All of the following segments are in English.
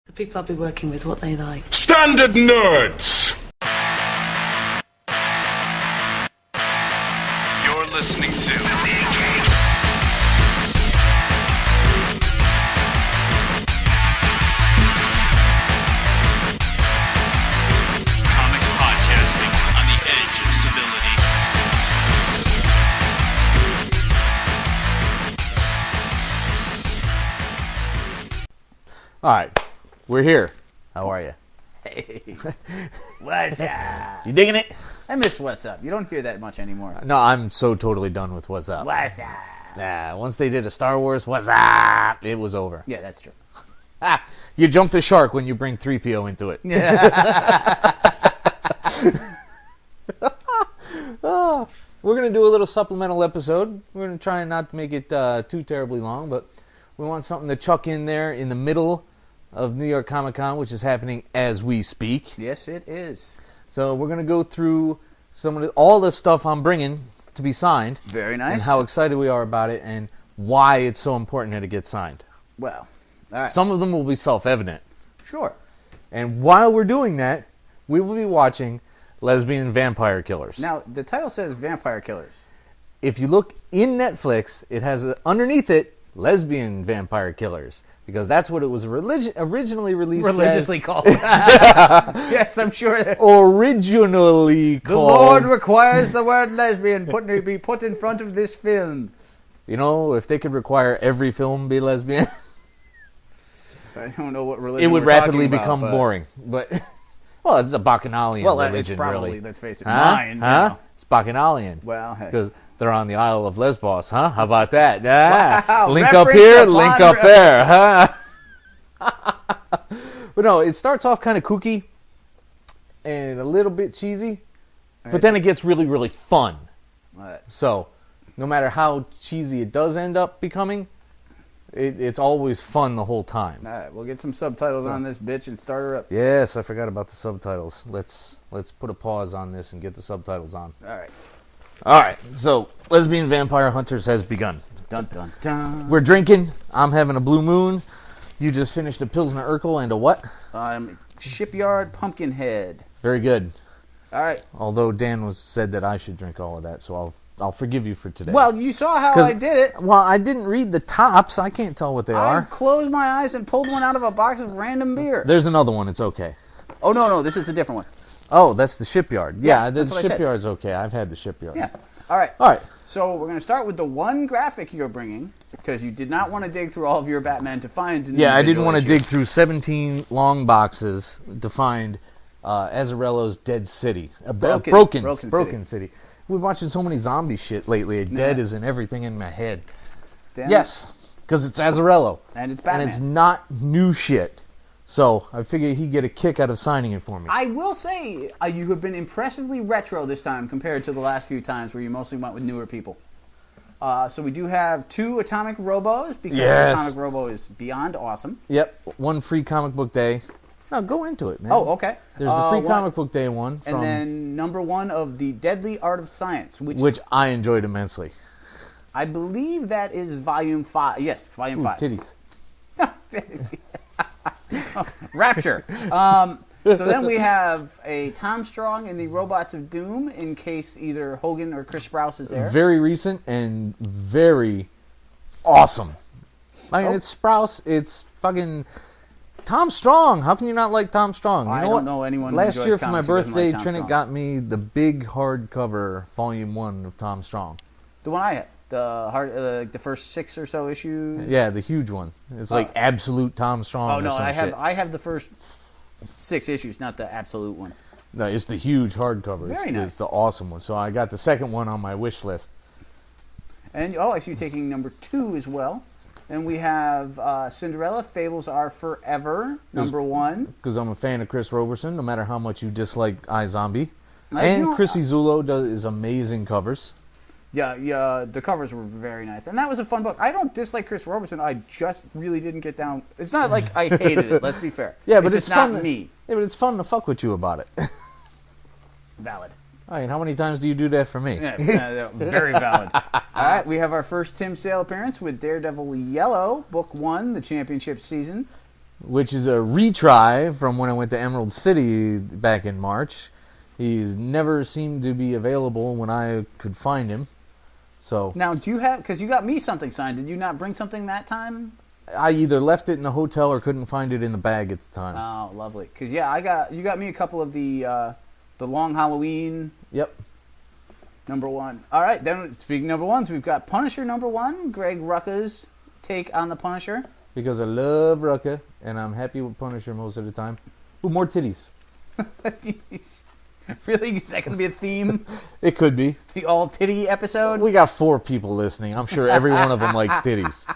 The people I'll be working with, what they like. Standard nerds! You're listening to Comics Podcasting on the edge of civility. Alright, we're here. How are you? Hey, what's up? You digging it? I miss what's up. You don't hear that much anymore. No, I'm so totally done with What's Up. What's up? Nah, once they did a Star Wars What's Up, it was over. Yeah, that's true. You jump the shark when you bring 3PO into it. Oh, we're going to do a little supplemental episode. We're going to try not to make it too terribly long, but we want something to chuck in there in the middle of New York Comic Con, which is happening as we speak. Yes, it is. So we're going to go through all the stuff I'm bringing to be signed. Very nice. And how excited we are about it and why it's so important that it gets signed. Well, all right. Some of them will be self-evident. Sure. And while we're doing that, we will be watching Lesbian Vampire Killers. Now, the title says Vampire Killers. If you look in Netflix, it has underneath it, Lesbian Vampire Killers. Because that's what it was originally released Religiously called. Yes, I'm sure. Originally The called. Lord requires the word lesbian be put in front of this film. You know, if they could require every film be lesbian, I don't know what religion it would we're talking rapidly about, become but- boring. But well, it's a Bacchanalian religion, it's probably, really. let's face it, Huh? mine. Huh? You know. It's Bacchanalian. Well, hey. Because they're on the Isle of Lesbos, huh? How about that? Ah, Wow, link up reference here, upon link up there, huh? But no, it starts off kind of kooky and a little bit cheesy, but then it gets really, really fun. Right. So, no matter how cheesy it does end up becoming, it's always fun the whole time. All right, we'll get some subtitles on this bitch and start her up. Yes, I forgot about the subtitles. Let's put a pause on this and get the subtitles on. All right. All right, so Lesbian Vampire Hunters has begun. Dun, dun, dun. We're drinking. I'm having a Blue Moon. You just finished a Pilsner Urkel and a what? Shipyard Pumpkinhead. Very good. All right. Although Dan said that I should drink all of that, so I'll forgive you for today. Well, you saw how I did it. Well, I didn't read the tops. I can't tell what they I are. closed my eyes and pulled one out of a box of random beer. There's another one. It's okay. Oh, no, this is a different one. Oh, that's the Shipyard. Yeah, the that's what I said. Shipyard's okay. I've had the Shipyard. Yeah. All right. All right. So we're going to start with the one graphic you're bringing, because you did not want to dig through all of your Batman to find an Yeah, I didn't individual want to issue. dig through 17 long boxes to find Azzarello's Dead City. Broken City. We've been watching so many zombie shit lately. Dead is in everything in my head. Damn Yes, because it's Azzarello. And it's Batman. And it's not new shit. So I figured he'd get a kick out of signing it for me. I will say, you have been impressively retro this time compared to the last few times where you mostly went with newer people. So we do have 2 Atomic Robos, because Yes. Atomic Robo is beyond awesome. Yep, one free comic book day. No, go into it, man. Oh, okay. There's the free one- comic book day one. And then number 1 of the Deadly Art of Science, which I enjoyed immensely. I believe that is volume 5. Yes, volume 5. Titties. Rapture. So then we have a Tom Strong in the Robots of Doom, in case either Hogan or Chris Sprouse is there. Very recent and very awesome. I mean, Oh. it's Sprouse. It's fucking Tom Strong. How can you not like Tom Strong? You I know don't what? know anyone who Last enjoys year for my comics who doesn't birthday, like Tom Trinit Strong. got me the big hardcover volume 1 of Tom Strong. The one I had. The first 6 or so issues. Yeah, the huge one. It's like absolute Tom Strong. Oh or no, some shit. I have the first 6 issues, not the absolute one. No, it's the huge hardcover. Very it's, nice. It's the awesome one. So I got the second one on my wish list. And I see you taking number 2 as well. And we have Cinderella, Fables Are Forever, number 1. Because I'm a fan of Chris Roberson, no matter how much you dislike iZombie. You And know, Chrissy Zullo is amazing covers. Yeah, the covers were very nice. And that was a fun book. I don't dislike Chris Roberson. I just really didn't get down. It's not like I hated it, let's be fair. Yeah, but it's just fun. not me. Yeah, but it's fun to fuck with you about it. Valid. I mean, how many times do you do that for me? Yeah, very valid. All right, we have our first Tim Sale appearance with Daredevil Yellow, Book 1, the championship season. which is a retry from when I went to Emerald City back in March. He's never seemed to be available when I could find him. So Now, do you have, because you got me something signed, did you not bring something that time? I either left it in the hotel or couldn't find it in the bag at the time. Oh, lovely. Because, you got me a couple of the Long Halloween Yep. #1. All right, then speaking of #1s, we've got Punisher #1, Greg Rucka's take on the Punisher. Because I love Rucka, and I'm happy with Punisher most of the time. Ooh, more titties. Really? Is that going to be a theme? It could be. The all-titty episode? We got 4 people listening. I'm sure every one of them likes titties.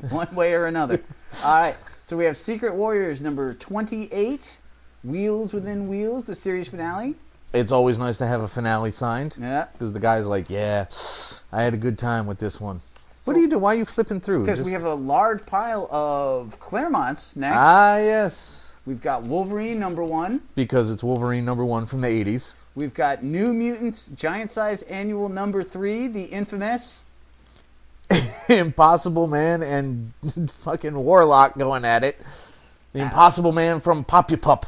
One way or another. All right, so we have Secret Warriors #28, Wheels Within Wheels, the series finale. It's always nice to have a finale signed. Yeah. Because the guy's like, yeah, I had a good time with this one. What do you do? Why are you flipping through? Because we have a large pile of Claremonts next. Ah, yes. We've got Wolverine #1. Because it's Wolverine #1 from the 80s. We've got New Mutants Giant Size Annual #3, the infamous. Impossible Man and fucking Warlock going at it. The Impossible Man from Pop-Ya-Pup.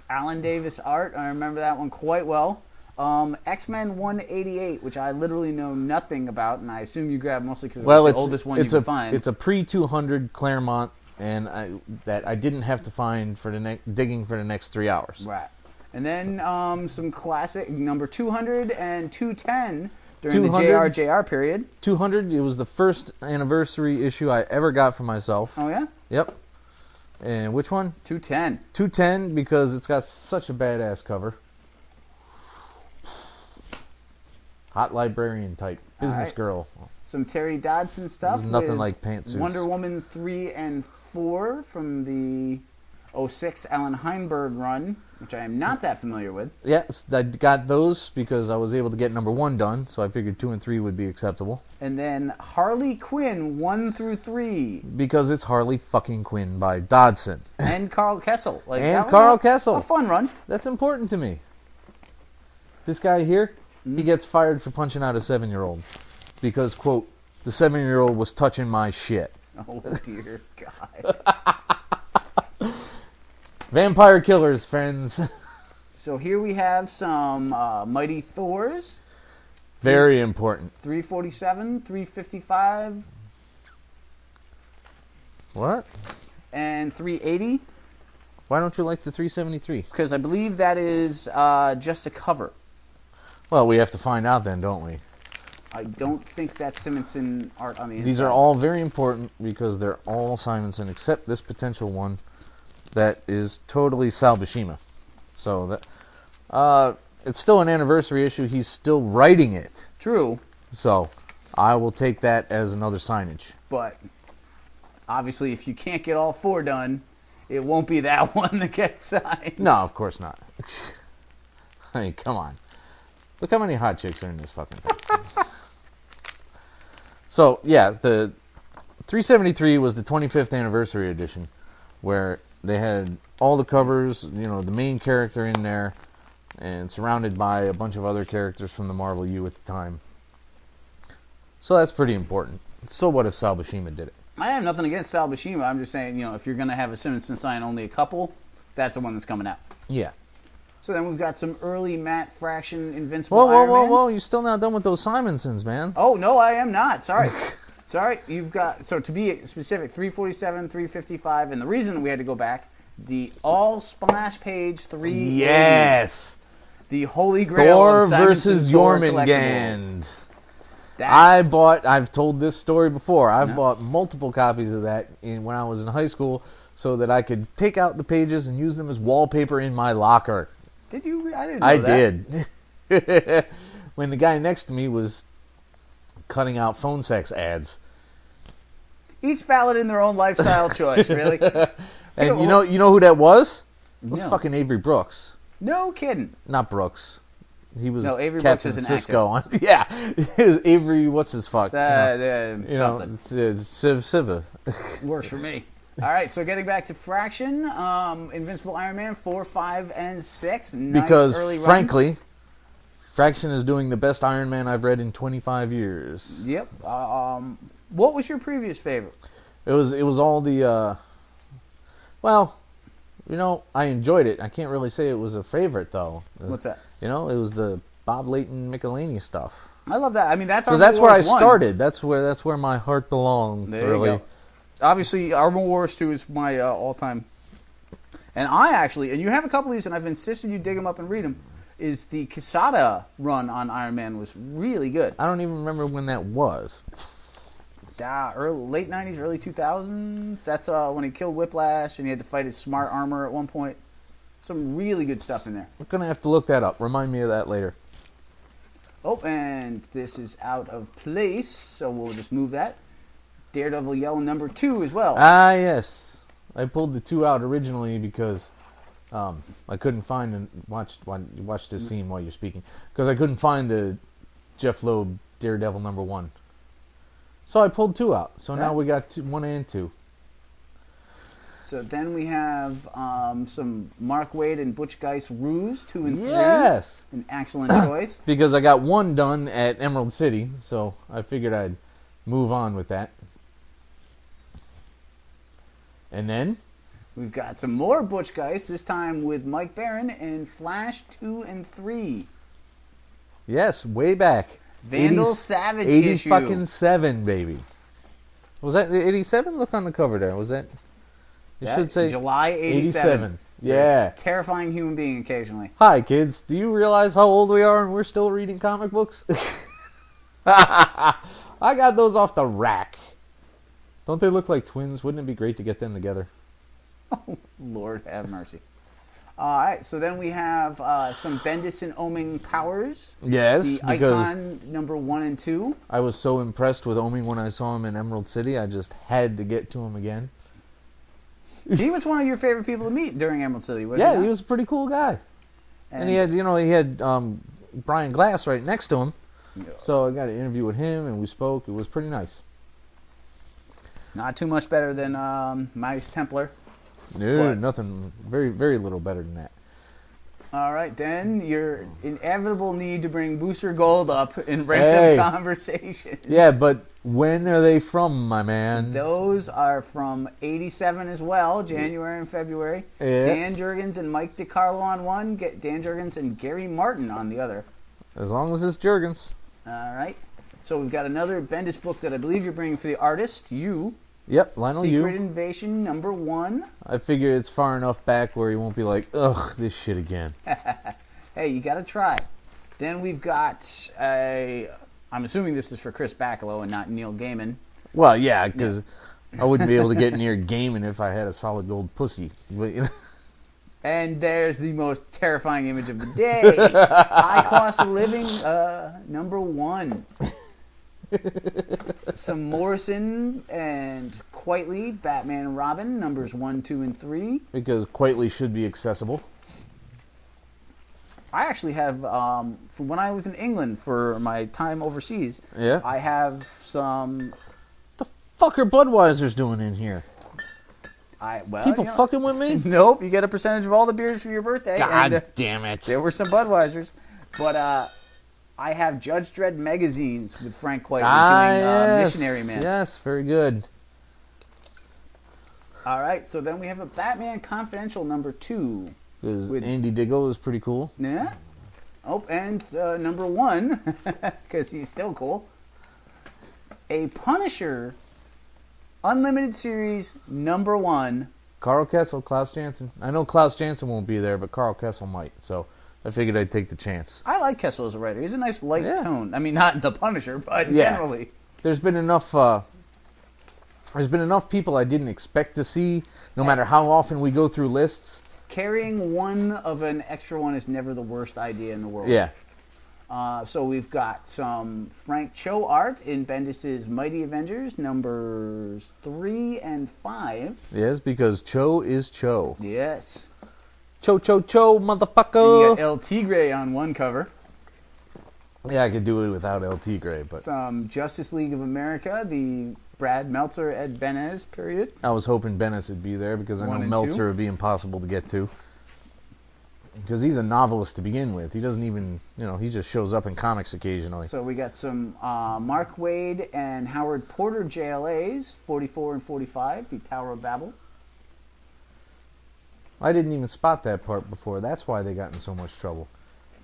Alan Davis art. I remember that one quite well. X-Men 188, which I literally know nothing about, and I assume you grabbed mostly because it was the oldest one you could find. It's a pre-200 Claremont, and I didn't have to find for digging for the next 3 hours. Right. And then some classic #200 and 210 during the 200? JR period. 200, it was the first anniversary issue I ever got for myself. Oh, yeah? Yep. And which one? 210. 210, because it's got such a badass cover. Hot librarian type. Business girl. Some Terry Dodson stuff. There's nothing with like pantsuits. Wonder Woman 3 and 4 from the 06 Alan Heinberg run, which I am not that familiar with. Yes, I got those because I was able to get #1 done, so I figured 2 and 3 would be acceptable. And then Harley Quinn 1 through 3. Because it's Harley fucking Quinn by Dodson. And Carl Kessel. Like, And that was Carl Kessel. A fun run. That's important to me. This guy here, he gets fired for punching out a 7-year-old. Because, quote, the 7-year-old was touching my shit. Oh, dear God. Vampire killers, friends. So here we have some Mighty Thors. Very important. 347, 355, What? and 380. Why don't you like the 373? Because I believe that is just a cover. Well, we have to find out then, don't we? I don't think that's Simonson art on the inside. These are all very important because they're all Simonson except this potential one that is totally Sal Buscema. So that it's still an anniversary issue. He's still writing it. True. So I will take that as another signage. But obviously, if you can't get all 4 done, it won't be that one that gets signed. No, of course not. I mean, come on. Look how many hot chicks are in this fucking thing. So, yeah, the 373 was the 25th anniversary edition, where they had all the covers, you know, the main character in there, and surrounded by a bunch of other characters from the Marvel U at the time. So that's pretty important. So what if Sal Buscema did it? I have nothing against Sal Buscema. I'm just saying, you know, if you're going to have a Simonson sign only a couple, that's the one that's coming out. Yeah. So then we've got some early Matt Fraction Invincible Whoa, Iron Mans. you're still not done with those Simonsons, man. Oh, no, I am not. Sorry. Sorry. You've got, so to be specific, 347, 355, and the reason we had to go back, the all splash page 380. Yes. The Holy Grail Thor of Simonson's versus Thor Jormungand. collectibles. I've told this story before. I've bought multiple copies of that when I was in high school so that I could take out the pages and use them as wallpaper in my locker. Did you? I didn't know that. I did. When the guy next to me was cutting out phone sex ads. Each valid in their own lifestyle choice, really. And you know who that was? It was No. fucking Avery Brooks. No kidding. Not Brooks. He was Avery Captain Brooks is an Sisko on. Yeah, it was Avery. What's his fuck? Something. Siva. Works for me. All right, so getting back to Fraction, Invincible Iron Man 4, 5, and 6. Nice Because early run. frankly, Fraction is doing the best Iron Man I've read in 25 years. Yep. What was your previous favorite? It was all the Well, I enjoyed it. I can't really say it was a favorite, though. What's that? It was the Bob Layton Miscellany stuff. I love that. I mean, that's Because that's where I started. That's where my heart belongs. There really. you go. Obviously, Armor Wars 2 is my all-time. And I actually, and you have a couple of these, and I've insisted you dig them up and read them, is the Quesada run on Iron Man was really good. I don't even remember when that was. Late 90s, early 2000s. That's when he killed Whiplash, and he had to fight his smart armor at one point. Some really good stuff in there. We're going to have to look that up. Remind me of that later. Oh, and this is out of place, so we'll just move that. Daredevil Yellow number 2 as well. Ah, yes. I pulled the 2 out originally because I couldn't find and watch this scene while you're speaking because I couldn't find the Jeff Loeb Daredevil number 1. So I pulled 2 out. So now we got 1 and 2. So then we have some Mark Waid and Butch Geist Ruse 2 and 3. Yes, An excellent choice. because I got 1 done at Emerald City, so I figured I'd move on with that. And then We've got some more Butch Geist, this time with Mike Barron and Flash 2 and 3. yes, way back. Vandal Savage 80 issue. fucking 7, baby. Was that the 87? Look on the cover there. Was that? It should say July 87. Yeah. Terrifying human being occasionally. Hi, kids. Do you realize how old we are and we're still reading comic books? I got those off the rack. Don't they look like twins? Wouldn't it be great to get them together? Oh, Lord have mercy. All right, so then we have some Bendis and Oming powers. Yes, The because Icon number 1 and 2. I was so impressed with Oming when I saw him in Emerald City, I just had to get to him again. He was one of your favorite people to meet during Emerald City, wasn't Yeah, he was a pretty cool guy. And he had Brian Glass right next to him. So I got an interview with him, and we spoke. It was pretty nice. Not too much better than Miles Templar. No, But- nothing. Very, very little better than that. All right, then your inevitable need to bring Booster Gold up in random conversations. Yeah, but when are they from, my man? Those are from 87 as well, January and February. Yeah. Dan Jurgens and Mike DiCarlo on one, Dan Jurgens and Gary Martin on the other. As long as it's Jurgens. All right. So we've got another Bendis book that I believe you're bringing for the artist, you. Yep, Lionel Secret Yu. Invasion number 1. I figure it's far enough back where he won't be like, ugh, this shit again. Hey, you got to try. Then we've got I'm assuming this is for Chris Bacalo and not Neil Gaiman. Well, yeah, because I wouldn't be able to get near Gaiman if I had a solid gold pussy. But, And there's the most terrifying image of the day. High Cost of Living, number 1. Some Morrison and Quitely, Batman and Robin, numbers 1, 2, and 3. because Quitely should be accessible. I actually have, from when I was in England for my time overseas, Yeah. I have some... Fuck are Budweiser's doing in here? People you know, fucking with me? Nope, you get a percentage of all the beers for your birthday. God and, damn it. there were some Budweisers. But I have Judge Dredd magazines with Frank Quitely doing yes. Missionary Man. Yes, very good. All right, so then we have a Batman Confidential number 2. Because With- Andy Diggle is pretty cool. Yeah. Oh, and number 1, because he's still cool. A Punisher Unlimited Series number 1. Carl Kessel, Klaus Janson. I know Klaus Janson won't be there, but Carl Kessel might. So I figured I'd take the chance. I like Kessel as a writer. He's a nice light Yeah. tone. I mean, not the Punisher, but Yeah. generally. There's been enough. There's been enough people I didn't expect to see. No matter how often we go through lists. Carrying one of an extra one is never the worst idea in the world. Yeah. So we've got some Frank Cho art in Bendis' Mighty Avengers, numbers 3 and 5. Yes, because Cho is Cho. Yes. Cho, Cho, Cho, And motherfucker. you got El Tigre on one cover. Yeah, I could do it without LT Gray, but Some Justice League of America, the Brad Meltzer, Ed Benez period. I was hoping Bennis would be there because I 1 know and Meltzer 2. would be impossible to get to. Because he's a novelist to begin with. He doesn't even, he just shows up in comics occasionally. So we got some Mark Waid and Howard Porter JLAs, 44 and 45, the Tower of Babel. I didn't even spot that part before. That's why they got in so much trouble.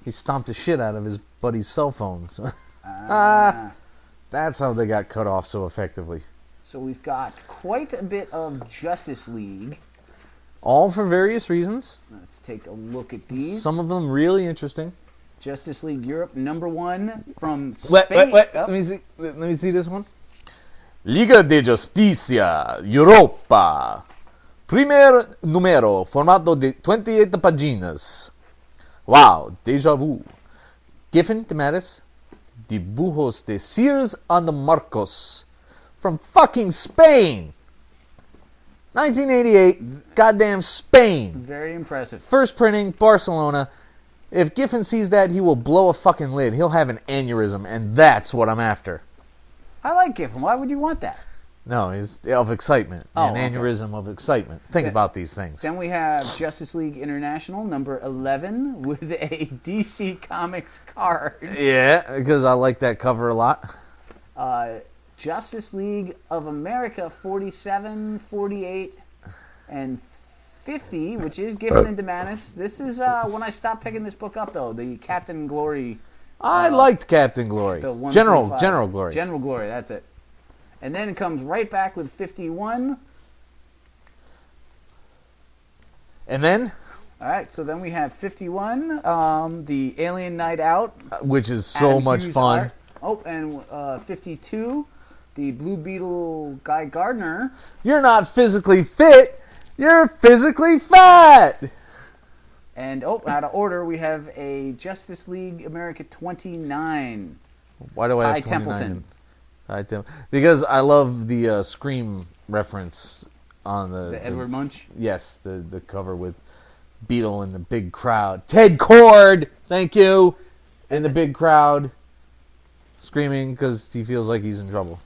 He stomped the shit out of his buddy's cell phones. That's how they got cut off so effectively. So we've got quite a bit of Justice League. All for various reasons. Let's take a look at these. Some of them really interesting. Justice League Europe, #1 from Wait. Spain. Let me see this one. Liga de Justicia Europa. Primer número, formato de 28 páginas. Wow, déjà vu. Giffen de Mattis. Dibujos de Sears and Marcos. From fucking Spain. 1988, goddamn Spain. Very impressive. First printing, Barcelona. If Giffen sees that, he will blow a fucking lid. He'll have an aneurysm, and that's what I'm after. I like Giffen. Why would you want that? No, it's of excitement. Oh, An aneurysm of excitement. Think about these things. Then we have Justice League International, #11, with a DC Comics card. Yeah, because I like that cover a lot. Justice League of America 47, 48, and 50, which is Giffen and DeMantis. This is when I stopped picking this book up, though. The Captain Glory. I liked Captain Glory. The General 135. Glory. General Glory, that's it. And then it comes right back with 51. And then? All right, so then we have 51, the Alien Night Out. Which is so Adam much Hughes fun. art. Oh, and 52, the Blue Beetle Guy Gardner. You're not physically fit. You're physically fat. And, out of order, we have a Justice League America 29. Why do I Ty have 29? Templeton. Because I love the Scream reference on The Edward Munch. Yes, the cover with Beetle and the big crowd. Ted Cord, thank you, and the big crowd screaming because he feels like he's in trouble.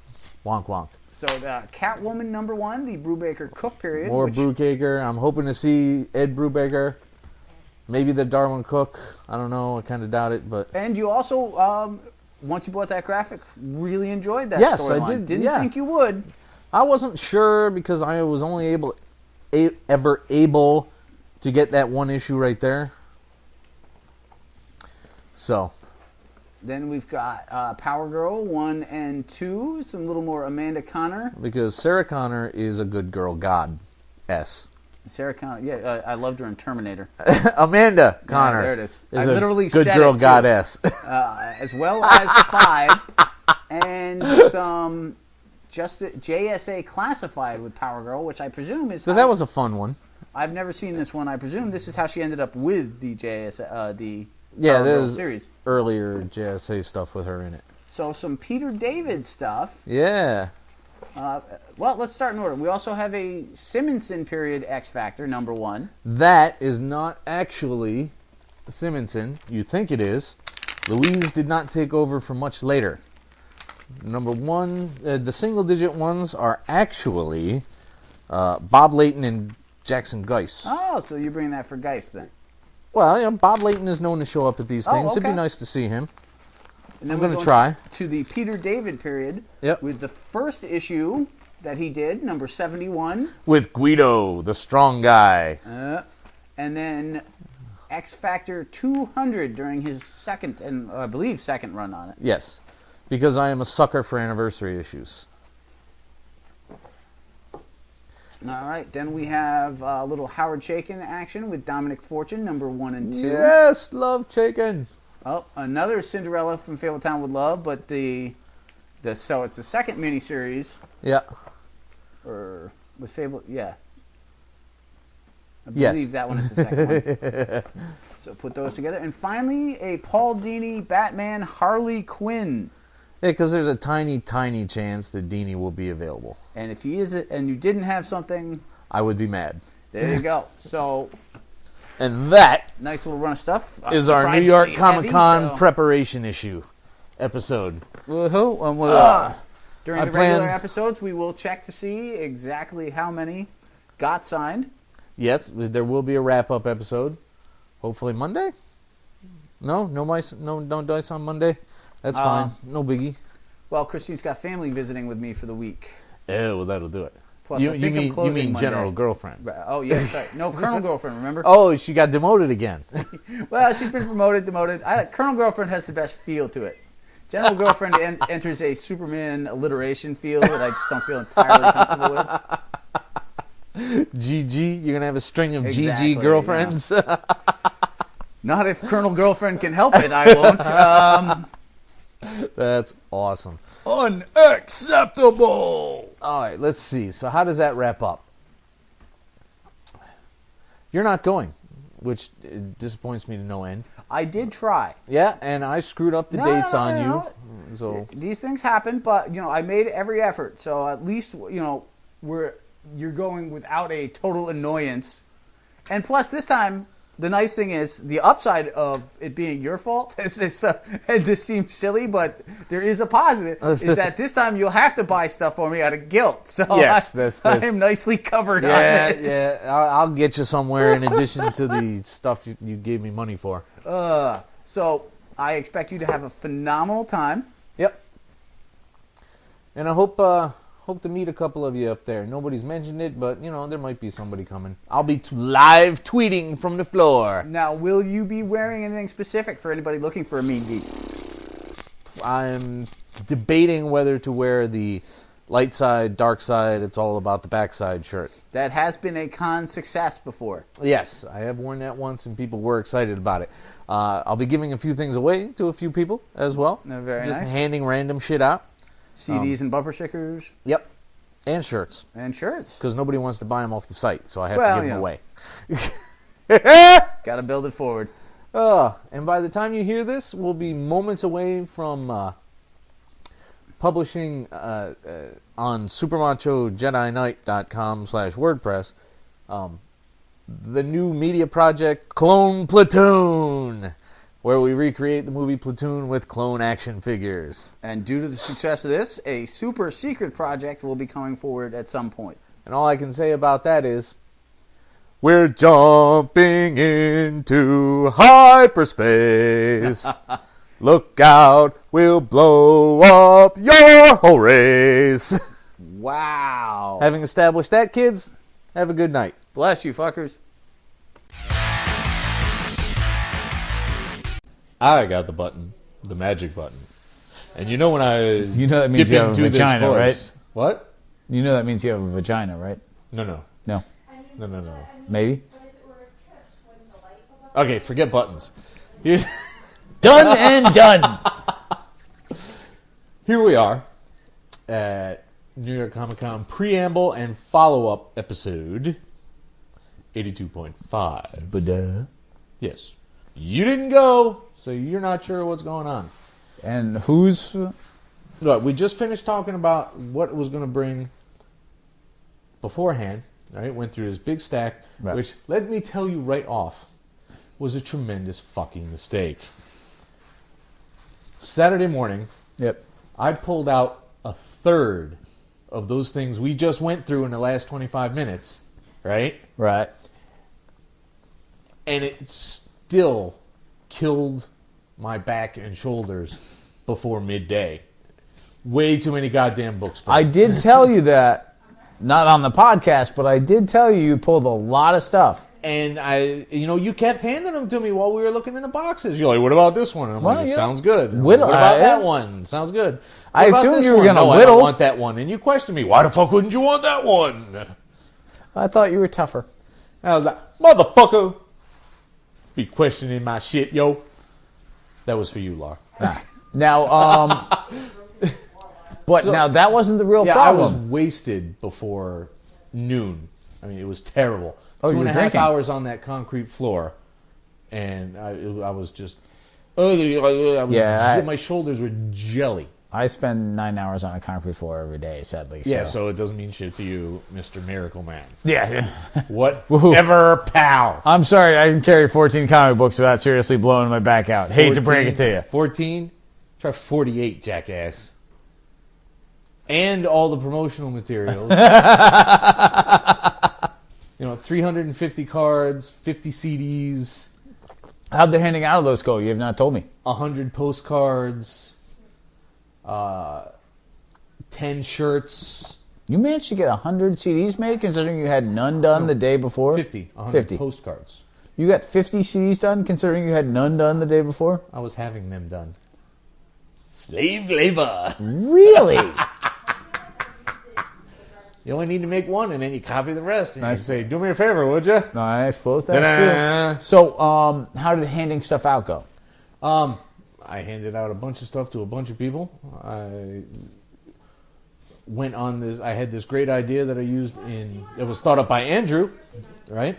Wonk wonk. So Catwoman #1, the Brubaker Cook period. More Brubaker. I'm hoping to see Ed Brubaker. Maybe the Darwin Cook. I don't know. I kind of doubt it, but. And you also, once you bought that graphic, really enjoyed that Yes, storyline. I did. Didn't Yeah. think you would. I wasn't sure because I was only ever able to get that one issue right there. So. Then we've got Power Girl 1 and 2, some little more Amanda Connor. Because Sarah Connor is a good girl goddess. Sarah Connor, yeah, I loved her in Terminator. Amanda Connor. Yeah, there it is. Is I a literally good said girl it too. goddess. As well as 5 and some just JSA Classified with Power Girl, which I presume is. Because that was a fun one. I've never seen this one. I presume this is how she ended up with the JSA, the Yeah, Power Girl there's series. earlier JSA stuff with her in it. So some Peter David stuff. Yeah. Well, let's start in order. We also have a Simonson period X Factor #1. That is not actually Simonson. You think it is. Louise did not take over for much later. #1, the single-digit ones are actually Bob Layton and Jackson Geis. Oh, so you're bringing that for Geist then? Well, Bob Layton is known to show up at these things. It'd be okay. nice to see him. And then I'm we're going to try. to the Peter David period. Yep. With the first issue that he did, number 71. With Guido, the strong guy. And then X Factor 200 during his second, and I believe second run on it. Yes, because I am a sucker for anniversary issues. All right, then we have a little Howard Chaykin action with Dominic Fortune, #1 and 2. Yes, love Chaykin. Oh, another Cinderella from Fabletown with Love, but so it's the second miniseries. Yeah. Or was Fable? Yeah. I Yes. believe that one is the second one. So put those together. And finally, a Paul Dini Batman Harley Quinn. Yeah, because there's a tiny, tiny chance that Dini will be available. And if he is, and you didn't have something, I would be mad. there you go. So, And that nice little run of stuff. is our New York Surprisingly Comic-Con heavy, so- preparation issue episode. During I the regular plan- episodes, we will check to see exactly how many got signed. Yes, there will be a wrap-up episode. Hopefully Monday? No dice on Monday? That's fine. No biggie. Well, Christine's got family visiting with me for the week. Oh, well, that'll do it. Plus, You I think I'm mean closing Monday. general girlfriend? Oh, yeah, sorry. No, Colonel Girlfriend, remember? Oh, she got demoted again. Well, she's been demoted. Colonel Girlfriend has the best feel to it. General Girlfriend enters a Superman alliteration field that I just don't feel entirely comfortable with. GG, you're going to have a string of Exactly, GG girlfriends? Yeah. Not if Colonel Girlfriend can help it, I won't. That's awesome. Unacceptable! All right, let's see. So how does that wrap up? You're not going, which disappoints me to no end. I did try. Yeah, and I screwed up the dates on you. No. So These things happen, but I made every effort. So at least you're going without a total annoyance. And plus, this time, the nice thing is the upside of it being your fault. This seems silly, but there is a positive. Is that this time you'll have to buy stuff for me out of guilt. So yes, I am nicely covered on this. Yeah, I'll get you somewhere in addition to the stuff you gave me money for. So I expect you to have a phenomenal time. Yep. And I hope to meet a couple of you up there. Nobody's mentioned it, but there might be somebody coming. I'll be live tweeting from the floor. Now, will you be wearing anything specific for anybody looking for a mean geek? I'm debating whether to wear the light side, dark side, it's all about the backside shirt. That has been a con success before. Yes, I have worn that once, and people were excited about it. I'll be giving a few things away to a few people as well. Very Just nice. handing random shit out. CDs and bumper stickers. Yep. And shirts. And shirts. Because nobody wants to buy them off the site, so I have to give them away. Got to build it forward. And by the time you hear this, we'll be moments away from publishing on supermachojedi.com/WordPress the new media project Clone Platoon, where we recreate the movie Platoon with clone action figures. And due to the success of this, a super secret project will be coming forward at some point. And all I can say about that is, we're jumping into hyperspace. Look out, we'll blow up your whole race. Wow. Having established that, kids, have a good night. Bless you, fuckers. I got the button, the magic button. And when I that means you have a vagina, right? What? You know that means you have a vagina, right? No. No. No. Maybe? Okay, forget buttons. Here's Done and done. Here we are at New York Comic Con preamble and follow-up episode 82.5. But Yes. You didn't go, so you're not sure what's going on. and who's... Look, we just finished talking about what it was going to bring beforehand. Right? Went through this big stack, Right. which, let me tell you right off, was a tremendous fucking mistake. Saturday morning, Yep. I pulled out a third of those things we just went through in the last 25 minutes, right? Right. And it still killed my back and shoulders before midday. Way too many goddamn books. I did tell you that, not on the podcast, but I did tell you pulled a lot of stuff. And you kept handing them to me while we were looking in the boxes. You're like, what about this one? And I'm Well, like, it yeah. sounds good. And I'm Whittle- like, what about I- that one? Sounds good. What I about assumed this you were one? gonna No, I whittle. don't want that one. And you questioned me, why the fuck wouldn't you want that one? I thought you were tougher. And I was like, motherfucker, be questioning my shit, yo. That was for you, Lar. Now, but So- now that wasn't the real Yeah, problem. I was wasted before noon. I mean, it was terrible. Oh, 2.5 you were drinking. hours on that concrete floor, and I was just, my shoulders were jelly. I spend 9 hours on a concrete floor every day, sadly. Yeah, so it doesn't mean shit to you, Mr. Miracle Man. Yeah. Whatever, pal. I'm sorry, I can carry 14 comic books without seriously blowing my back out. Hate to break it to you. 14? Try 48, jackass. And all the promotional materials. 350 cards, 50 CDs, How'd the handing out of those go? You have not told me. 100 postcards, 10 shirts, You managed to get 100 CDs made, considering you had none done the day before? 50. 100 50 postcards. You got 50 CDs done, considering you had none done the day before? I was having them done. Slave labor. Really? You only need to make one, and then you copy the rest. And you say, do me a favor, would you? I suppose that's true. So, how did handing stuff out go? I handed out a bunch of stuff to a bunch of people. I went on this. I had this great idea that I used it was thought up by Andrew, right?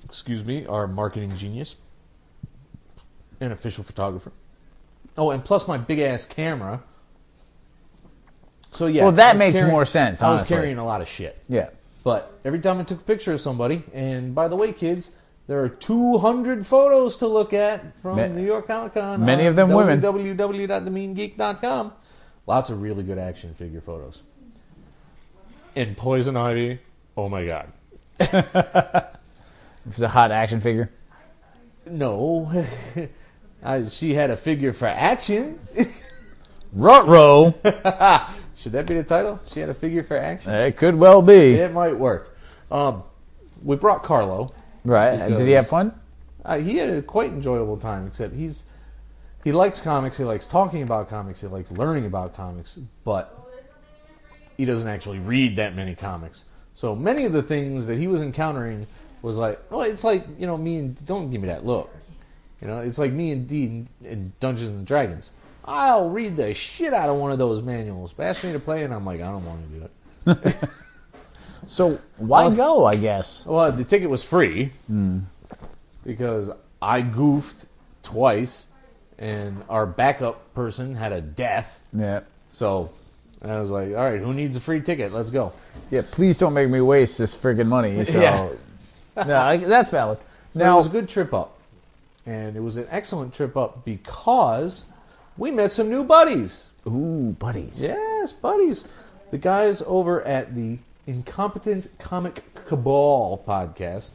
Excuse me, our marketing genius and official photographer. Oh, and plus my big ass camera. So yeah. Well, that makes more sense, I was honestly. carrying a lot of shit. Yeah. But every time I took a picture of somebody, and by the way, kids, there are 200 photos to look at from New York Comic Con. Many of them women. www.themeengeek.com. Lots of really good action figure photos. And Poison Ivy, oh my god. It's a hot action figure. No. She had a figure for action. Ruh-roh. Should that be the title? She had a figure for action? It could well be. It might work. We brought Karlo. Right. Did he have fun? He had a quite enjoyable time, except he likes comics, he likes talking about comics, he likes learning about comics, but he doesn't actually read that many comics. So many of the things that he was encountering was like, oh, it's like, me and, don't give me that look. It's like me and Dean in Dungeons and Dragons. I'll read the shit out of one of those manuals, but ask me to play, and I'm like, I don't want to do it. So why go, I guess? Well, the ticket was free because I goofed twice, and our backup person had a death. Yeah. So I was like, all right, who needs a free ticket? Let's go. Yeah, please don't make me waste this friggin' money. So. Yeah. No, that's valid. Now, it was a good trip up, and it was an excellent trip up because we met some new buddies. Ooh, buddies. Yes, buddies. The guys over at the Incompetent Comic Cabal podcast,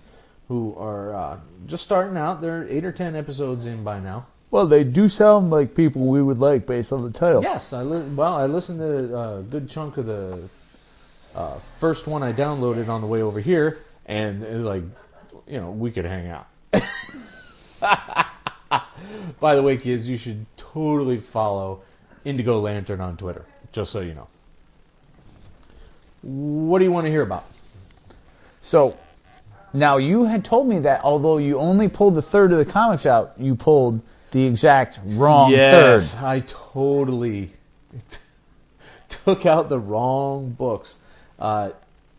who are just starting out. They're 8 or 10 episodes in by now. Well, they do sound like people we would like based on the title. Yes, I listened to a good chunk of the first one I downloaded on the way over here, and we could hang out. By the way, kids, you should totally follow Indigo Lantern on Twitter, just so you know. What do you want to hear about? So, now you had told me that although you only pulled the third of the comics out, you pulled the exact wrong third. Yes, I totally took out the wrong books. I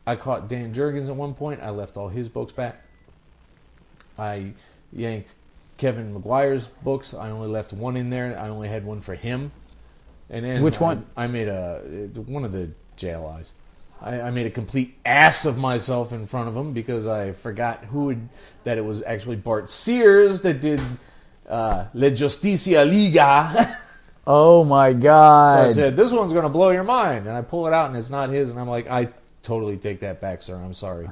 caught Dan Jurgens at one point. I left all his books back. I yanked Kevin McGuire's books. I only left one in there. I only had one for him. And then which one? I made one of the JLIs. I made a complete ass of myself in front of him because I forgot that it was actually Bart Sears that did Le Justicia Liga. Oh my God. So I said, this one's going to blow your mind. And I pull it out and it's not his. And I'm like, I totally take that back, sir. I'm sorry.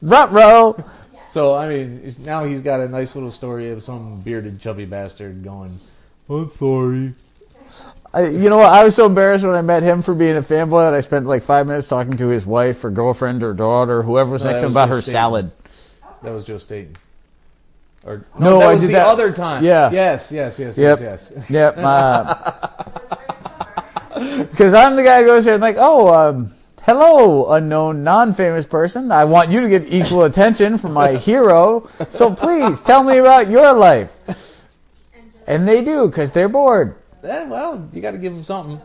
Ruh-roh. So, now he's got a nice little story of some bearded, chubby bastard going, I'm sorry. You know what? I was so embarrassed when I met him for being a fanboy that I spent like 5 minutes talking to his wife or girlfriend or daughter or whoever was next to him about her salad. That was Joe Staten. Or no, that I was did the that other time. Yeah. Yes. Yep. Yep. Because I'm the guy who goes here and like, hello, unknown, non-famous person. I want you to get equal attention from my hero. So please tell me about your life. And they do because they're bored. Well, you got to give them something.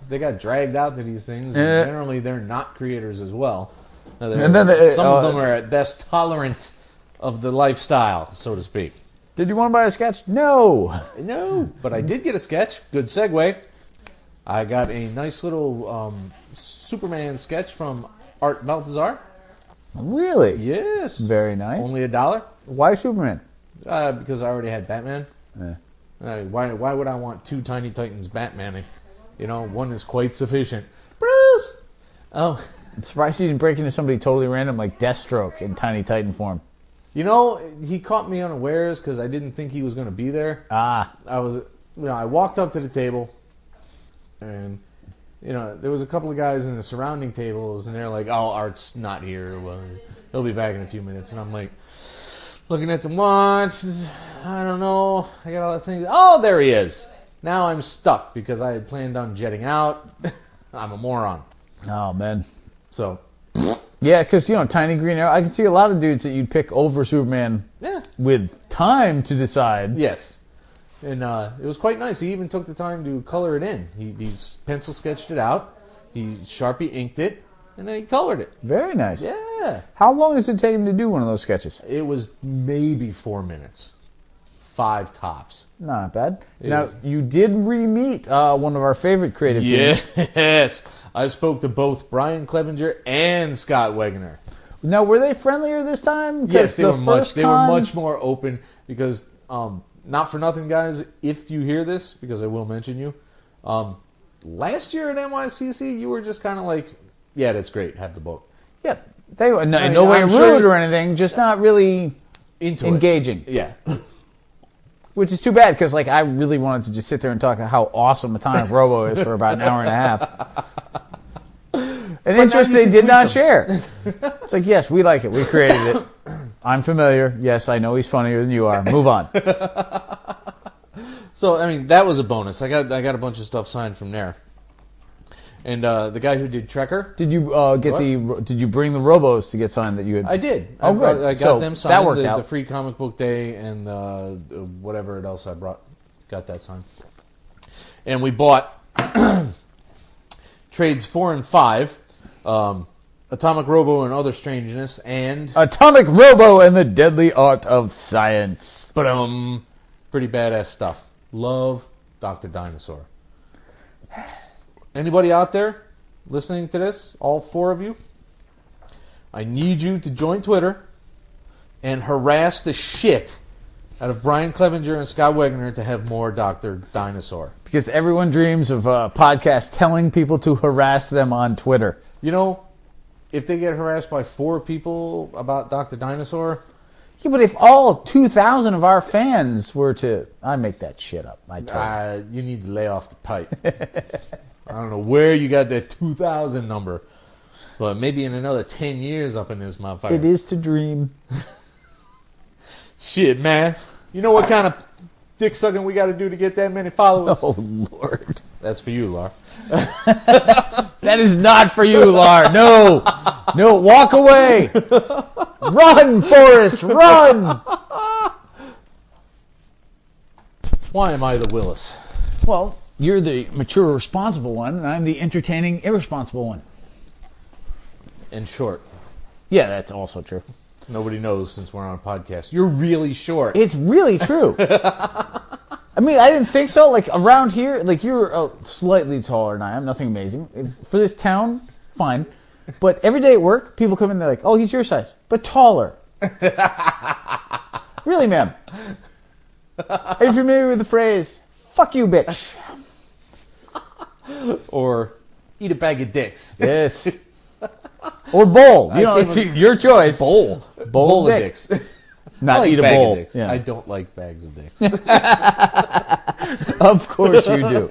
They got dragged out to these things. And generally, they're not creators as well. Some of them are at best tolerant of the lifestyle, so to speak. Did you want to buy a sketch? No. No, but I did get a sketch. Good segue. I got a nice little Superman sketch from Art Baltazar. Really? Yes. Very nice. Only $1. Why Superman? Because I already had Batman. Why would I want 2 Tiny Titans Batmaning? One is quite sufficient. Bruce! Oh. I'm surprised you didn't break into somebody totally random like Deathstroke in Tiny Titan form. He caught me unawares because I didn't think he was going to be there. Ah. I walked up to the table, And, there was a couple of guys in the surrounding tables, and they're like, oh, Art's not here. Well, he'll be back in a few minutes. And I'm like, looking at the watch, I don't know. I got all the things. Oh, there he is. Now I'm stuck because I had planned on jetting out. I'm a moron. Oh, man. So, yeah, because, Tiny Green Arrow, I can see a lot of dudes that you'd pick over Superman with time to decide. Yes. And it was quite nice. He even took the time to color it in. He pencil sketched it out. He Sharpie inked it. And then he colored it. Very nice. Yeah. How long does it take him to do one of those sketches? It was maybe 4 minutes. 5 tops. Not bad. Now, you did re-meet one of our favorite creative teams. Yes. I spoke to both Brian Clevenger and Scott Wegener. Now, were they friendlier this time? Yes, they were much more open because, not for nothing, guys, if you hear this, because I will mention you, last year at NYCC, you were just kind of like, yeah, that's great, have the book. Yeah. They were no way rude or anything, just not really engaging. Yeah. Which is too bad, because I really wanted to just sit there and talk about how awesome Atomic Robo is for about an hour and a half. An interest they did not share. It's like, yes, we like it. We created it. I'm familiar. Yes, I know he's funnier than you are. Move on. So, that was a bonus. I got a bunch of stuff signed from there. And the guy who did Trekker. Did you Did you bring the Robos to get signed that you had? I did. Oh, good. I got them signed. That worked out. The free comic book day and whatever else I brought. Got that signed. And we bought trades 4 and 5, Atomic Robo and Other Strangeness, and Atomic Robo and the Deadly Art of Science. But pretty badass stuff. Love Dr. Dinosaur. Anybody out there listening to this, all 4 of you, I need you to join Twitter and harass the shit out of Brian Clevenger and Scott Wegener to have more Dr. Dinosaur. Because everyone dreams of a podcast telling people to harass them on Twitter. If they get harassed by 4 people about Dr. Dinosaur... Yeah, but if all 2,000 of our fans were to... I make that shit up. You need to lay off the pipe. I don't know where you got that 2,000 number, but maybe in another 10 years up in this motherfucker. It is to dream. Shit, man. You know what kind of dick sucking we got to do to get that many followers? Oh, Lord. That's for you, Lar. That is not for you, Lar. No. No, walk away. Run, Forrest, run. Why am I the Willis? Well, you're the mature, responsible one, and I'm the entertaining, irresponsible one. And short. Yeah, that's also true. Nobody knows since we're on a podcast. You're really short. It's really true. I didn't think so. Around here, you're slightly taller than I am. Nothing amazing. For this town, fine. But every day at work, people come in and they're like, oh, he's your size, but taller. Really, ma'am? Are you familiar with the phrase, fuck you, bitch? Or eat a bag of dicks. Yes. Or bowl. It's your choice. Bowl of dicks. Not like eat a bowl. Of dicks. Yeah. I don't like bags of dicks. Of course you do.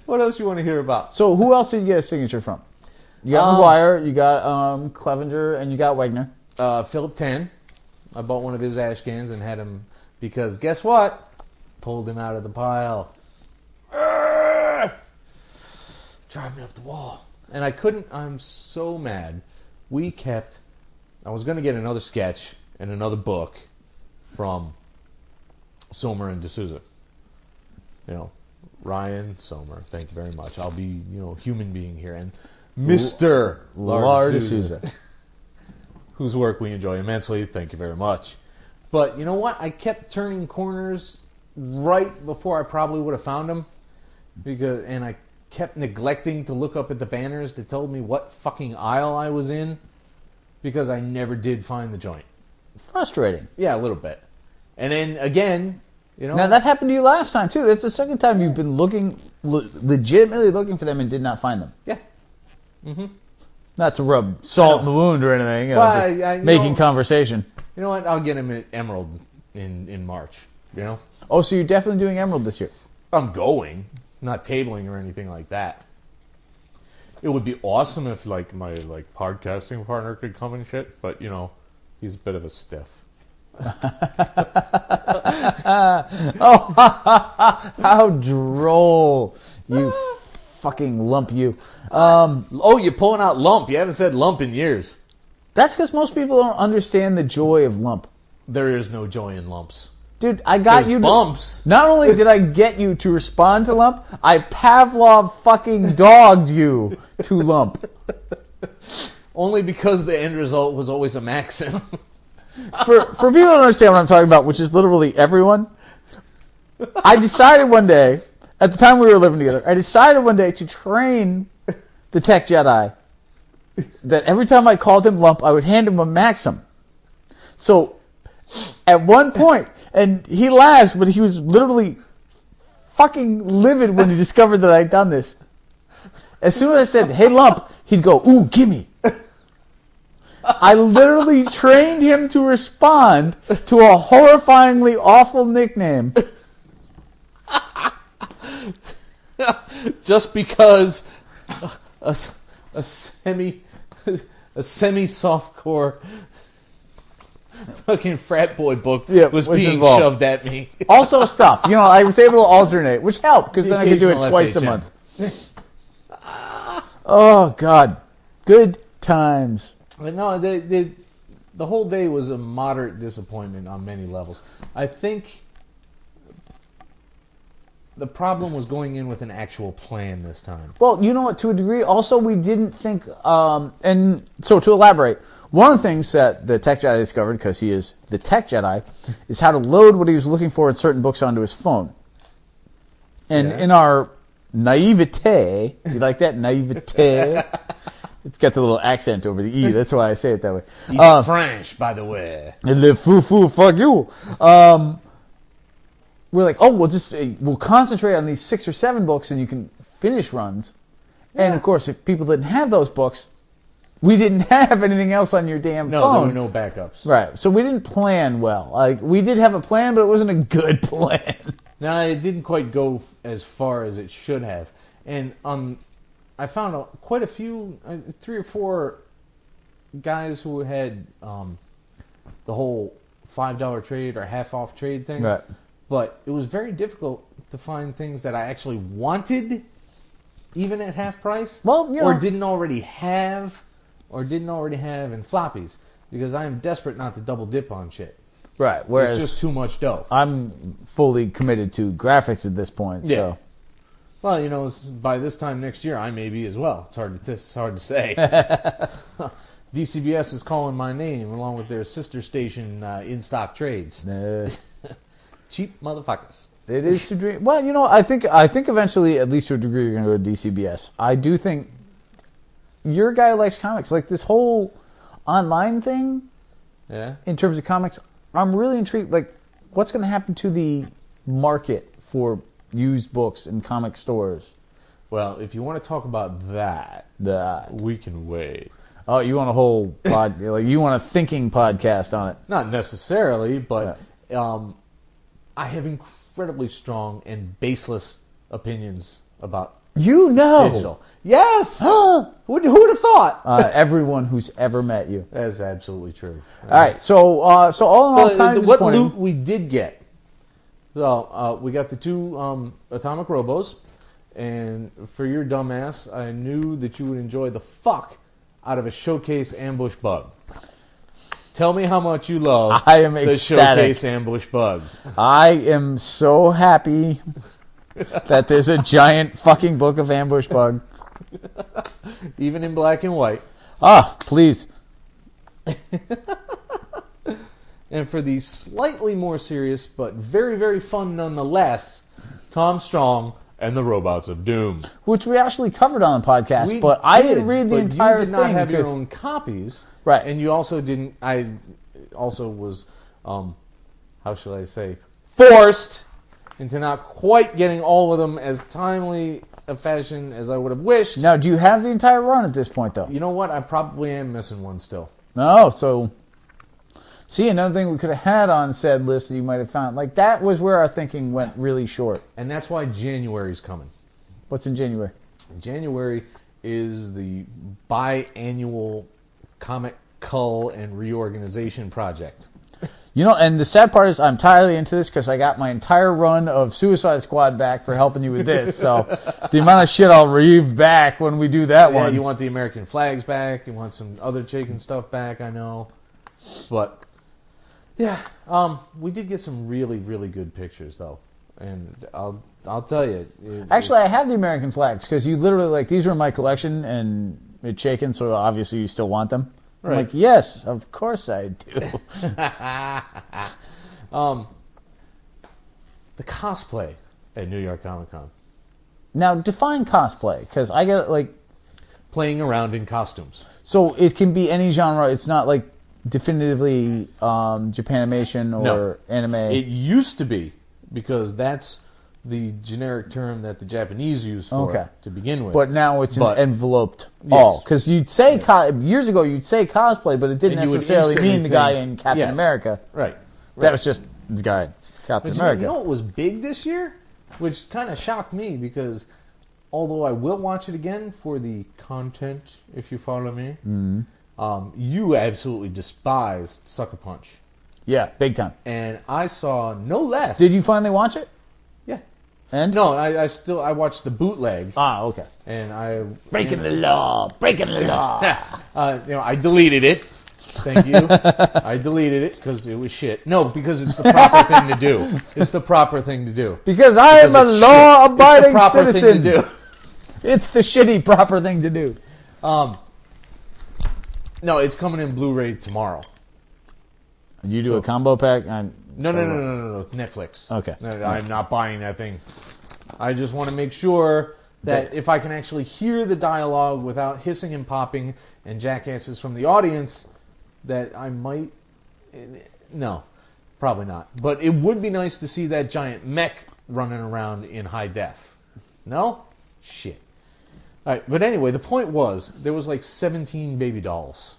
What else you want to hear about? So who else did you get a signature from? You got McGuire, you got Clevenger, and you got Wegner. Philip Tan. I bought one of his ash cans and had him because guess what? Pulled him out of the pile. Drive me up the wall. And I couldn't. I'm so mad. I was going to get another sketch and another book from Somer and D'Souza. Ryan Somer, thank you very much. I'll be, human being here. And Mr. Lars D'Souza, whose work we enjoy immensely. Thank you very much. But you know what? I kept turning corners right before I probably would have found them. And I kept neglecting to look up at the banners that told me what fucking aisle I was in because I never did find the joint. Frustrating. Yeah, a little bit. And then again, Now that happened to you last time too. That's the second time you've been legitimately looking for them and did not find them. Yeah. Mm-hmm. Not to rub salt in the wound or anything. Well, making conversation. You know what? I'll get him at Emerald in March. Oh, so you're definitely doing Emerald this year? I'm going. not tabling or anything like that. It would be awesome if like my podcasting partner could come and shit, but you know, he's a bit of a stiff. Oh, how droll! You fucking lump, you. Oh, you're pulling out lump. You haven't said lump in years. That's because most people don't understand the joy of lump. There is no joy in lumps. Dude, I got There's you. bumps. Not only did I get you to respond to lump, I Pavlov fucking dogged you to lump. Only because the end result was always a maxim. For people who don't understand what I'm talking about, which is literally everyone, I decided one day, at the time we were living together, I decided one day to train the TechJedi that every time I called him lump, I would hand him a maxim. So, at one point, and he laughs, but he was literally fucking livid when he discovered that I'd done this. As soon as I said, hey lump, he'd go, ooh, gimme. I literally trained him to respond to a horrifyingly awful nickname. Just because a semi softcore fucking frat boy book was being involved. shoved at me. Also stuff. You know, I was able to alternate, which helped, because then I could do it occasional twice a FHM. month. Oh, God. Good times. But no, the whole day was a moderate disappointment on many levels. I think the problem was going in with an actual plan this time. Well, you know what, to a degree, also we didn't think, and so to elaborate, one of the things that the Tech Jedi discovered, because he is the Tech Jedi, is how to load what he was looking for in certain books onto his phone. And in our naivete, you like that, naivete? It's got the little accent over the E, that's why I say it that way. He's French, by the way. Le foo-foo, fuck you. We're like, oh, we'll concentrate on these 6 or 7 books and you can finish runs. Yeah. And of course, if people didn't have those books, we didn't have anything else on your damn phone. No, there were no backups. Right. So we didn't plan well. Like, we did have a plan, but it wasn't a good plan. No, it didn't quite go as far as it should have. And I found quite a few, 3 or 4 guys who had the whole $5 trade or half off trade thing. Right. But it was very difficult to find things that I actually wanted, even at half price. Well, you know, or didn't already have in floppies, because I am desperate not to double dip on shit. Right. Whereas It's just too much dough. I'm fully committed to graphics at this point. Yeah. So. Well, you know, by this time next year, I may be as well. It's hard to say. DCBS is calling my name along with their sister station in-stock trades. Cheap motherfuckers. It is to dream. Well, you know, I think eventually, at least to a degree, you're going to go to DCBS. I do think you're a guy who likes comics. Like this whole online thing, Yeah. in terms of comics, I'm really intrigued. Like, what's going to happen to the market for used books in comic stores? Well, if you want to talk about that, we can wait. Oh, you want a whole pod? Like, you want a thinking podcast on it? Not necessarily, but I have incredibly strong and baseless opinions about You know, digital. Yes! Who would have thought? everyone who's ever met you. That's absolutely true. All right, so all in all, kind of what disappointing. loot we did get. So we got the 2 atomic robos, and for your dumbass, I knew that you would enjoy the fuck out of a showcase ambush bug. Tell me how much you love I am the ecstatic. showcase ambush bug. I am so happy that there's a giant fucking book of ambush bug. Even in black and white. Ah, please. And for the slightly more serious, but very, very fun nonetheless, Tom Strong and the Robots of Doom. Which we actually covered on the podcast, We but I didn't read the but entire you did not thing. have your own copies. Right. And you also didn't, I also was, how shall I say, forced into not quite getting all of them as timely a fashion as I would have wished. Now, do you have the entire run at this point, though? You know what? I probably am missing one still. No, so... See, another thing we could have had on said list that you might have found. Like, that was where our thinking went really short. And that's why January's coming. What's in January? January is the biannual comic cull and reorganization project. You know, and the sad part is I'm entirely into this because I got my entire run of Suicide Squad back for helping you with this. So the amount of shit I'll reeve back when we do that one. You want the American flags back. You want some other chicken stuff back, I know. But, yeah, we did get some really, really good pictures, though. And I'll tell you. Actually, I have the American flags because you literally, like, these were in my collection and it's shaken, so obviously you still want them. I'm like, yes, of course I do. The cosplay at New York Comic Con. Now, define cosplay, because I get, like... Playing around in costumes. So it can be any genre. It's not, like, definitively Japanimation or anime. It used to be, because that's the generic term that the Japanese use for to begin with. But now it's enveloped all. Because you'd say, years ago, you'd say cosplay, but it didn't necessarily mean the guy in Captain America. Right. That was just the guy in Captain America. You know what was big this year? Which kind of shocked me, because although I will watch it again for the content, if you follow me, you absolutely despised Sucker Punch. Yeah, big time. And I saw no less. Did you finally watch it? Yeah. And? No, I watched the bootleg. Ah, okay. And breaking the law. I deleted it. Thank you. I deleted it because it was shit. No, because it's the proper thing to do. It's the proper thing to do. Because I am a law-abiding citizen. It's the proper thing to do. It's the shitty proper thing to do. No, it's coming in Blu-ray tomorrow. You do a combo pack? No. Netflix. Okay. No, I'm not buying that thing. I just want to make sure that if I can actually hear the dialogue without hissing and popping and jackasses from the audience, that I might... No, probably not. But it would be nice to see that giant mech running around in high def. No? Shit. All right, but anyway, the point was, there was like 17 baby dolls.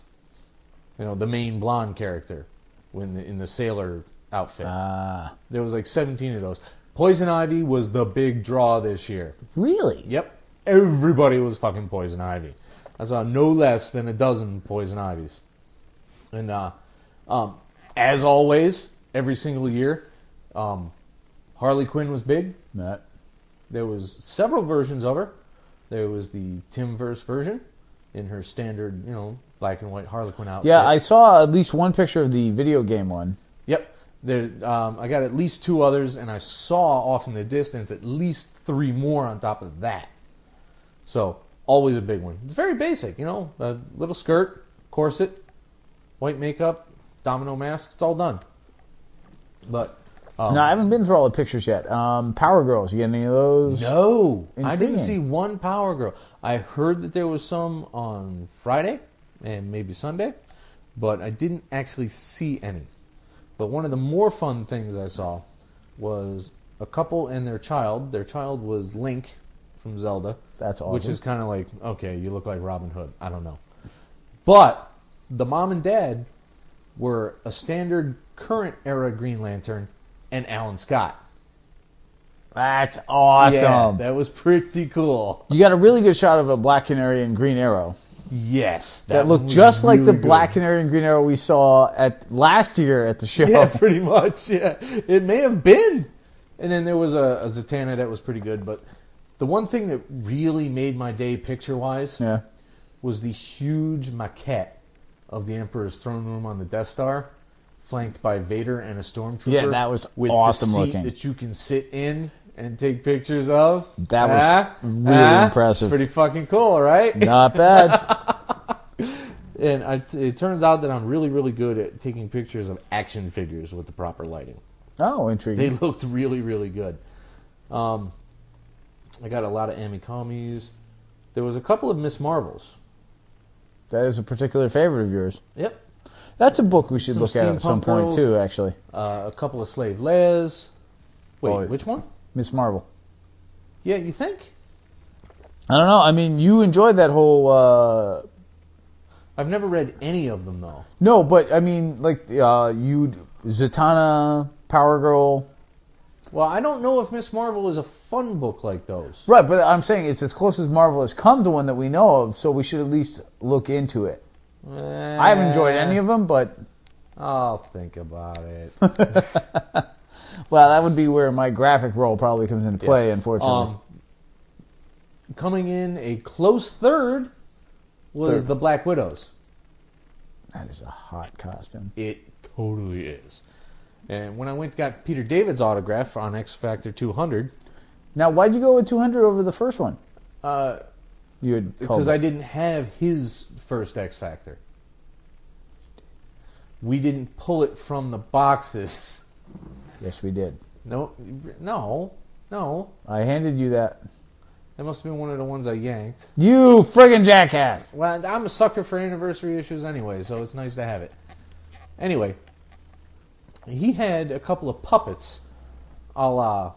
You know, the main blonde character in the sailor outfit. There was like 17 of those. Poison Ivy was the big draw this year. Really? Yep. Everybody was fucking Poison Ivy. I saw no less than a dozen Poison Ivies. And as always, every single year, Harley Quinn was big. There was several versions of her. There was the Timverse version in her standard, black and white Harley Quinn outfit. Yeah, I saw at least one picture of the video game one. Yep. There, I got at least two others, and I saw off in the distance at least three more on top of that. So, always a big one. It's very basic, a little skirt, corset, white makeup, domino mask, it's all done. But no, I haven't been through all the pictures yet. Power Girls, you get any of those? No, Intriguing. I didn't see one Power Girl. I heard that there was some on Friday and maybe Sunday, but I didn't actually see any. But one of the more fun things I saw was a couple and their child. Their child was Link from Zelda. That's awesome. Which is kind of like, okay, you look like Robin Hood. I don't know. But the mom and dad were a standard current era Green Lantern and Alan Scott. That's awesome. Yeah, that was pretty cool. You got a really good shot of a Black Canary and Green Arrow. Yes. That looked just like the Black Canary and Green Arrow we saw at last year at the show. Yeah, pretty much. Yeah, it may have been. And then there was a Zatanna that was pretty good. But the one thing that really made my day picture-wise was the huge maquette of the Emperor's throne room on the Death Star, flanked by Vader and a stormtrooper. Yeah, that was with awesome the seat looking. that you can sit in and take pictures of. That was really impressive. Pretty fucking cool, right? Not bad. And it turns out that I'm really, really good at taking pictures of action figures with the proper lighting. Oh, intriguing. They looked really, really good. I got a lot of Amikamis. There was a couple of Miss Marvels. That is a particular favorite of yours. Yep. That's a book we should Some look at some steampunk point, girls. too, actually. A couple of Slave Leias. Wait, which one? Miss Marvel. Yeah, you think? I don't know. I mean, you enjoyed that whole... I've never read any of them, though. No, but, I mean, like, Zatanna, Power Girl... Well, I don't know if Miss Marvel is a fun book like those. Right, but I'm saying it's as close as Marvel has come to one that we know of, so we should at least look into it. I haven't enjoyed any of them, but... I'll think about it. Well, that would be where my graphic role probably comes into play, Yes. unfortunately. Coming in a close third was the Black Widows. That is a hot costume. It totally is. And when I went and got Peter David's autograph on X Factor 200... Now, why'd you go with 200 over the first one? You had Because I didn't have his first X Factor. We didn't pull it from the boxes. Yes, we did. No. I handed you that. That must have been one of the ones I yanked. You friggin' jackass! Well, I'm a sucker for anniversary issues anyway, so it's nice to have it. Anyway, he had a couple of puppets, a la,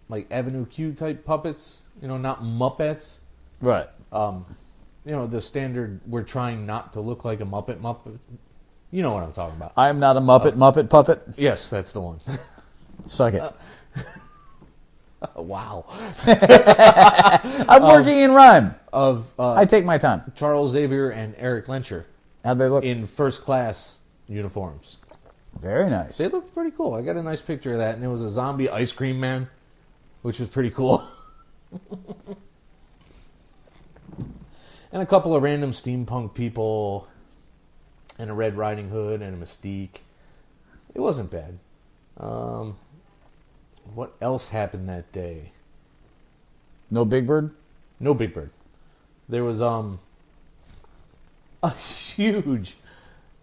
like Avenue Q type puppets. You know, not Muppets. Right. You know, the standard, we're trying not to look like a Muppet. You know what I'm talking about. I'm not a Muppet puppet. Yes, that's the one. Suck it. Wow. I'm working in rhyme. I take my time. Charles Xavier and Eric Lencher How'd they look? in first class uniforms. Very nice. They looked pretty cool. I got a nice picture of that, and it was a zombie ice cream man, which was pretty cool. And a couple of random steampunk people, and a Red Riding Hood, and a Mystique. It wasn't bad. What else happened that day? No Big Bird? No Big Bird. There was a huge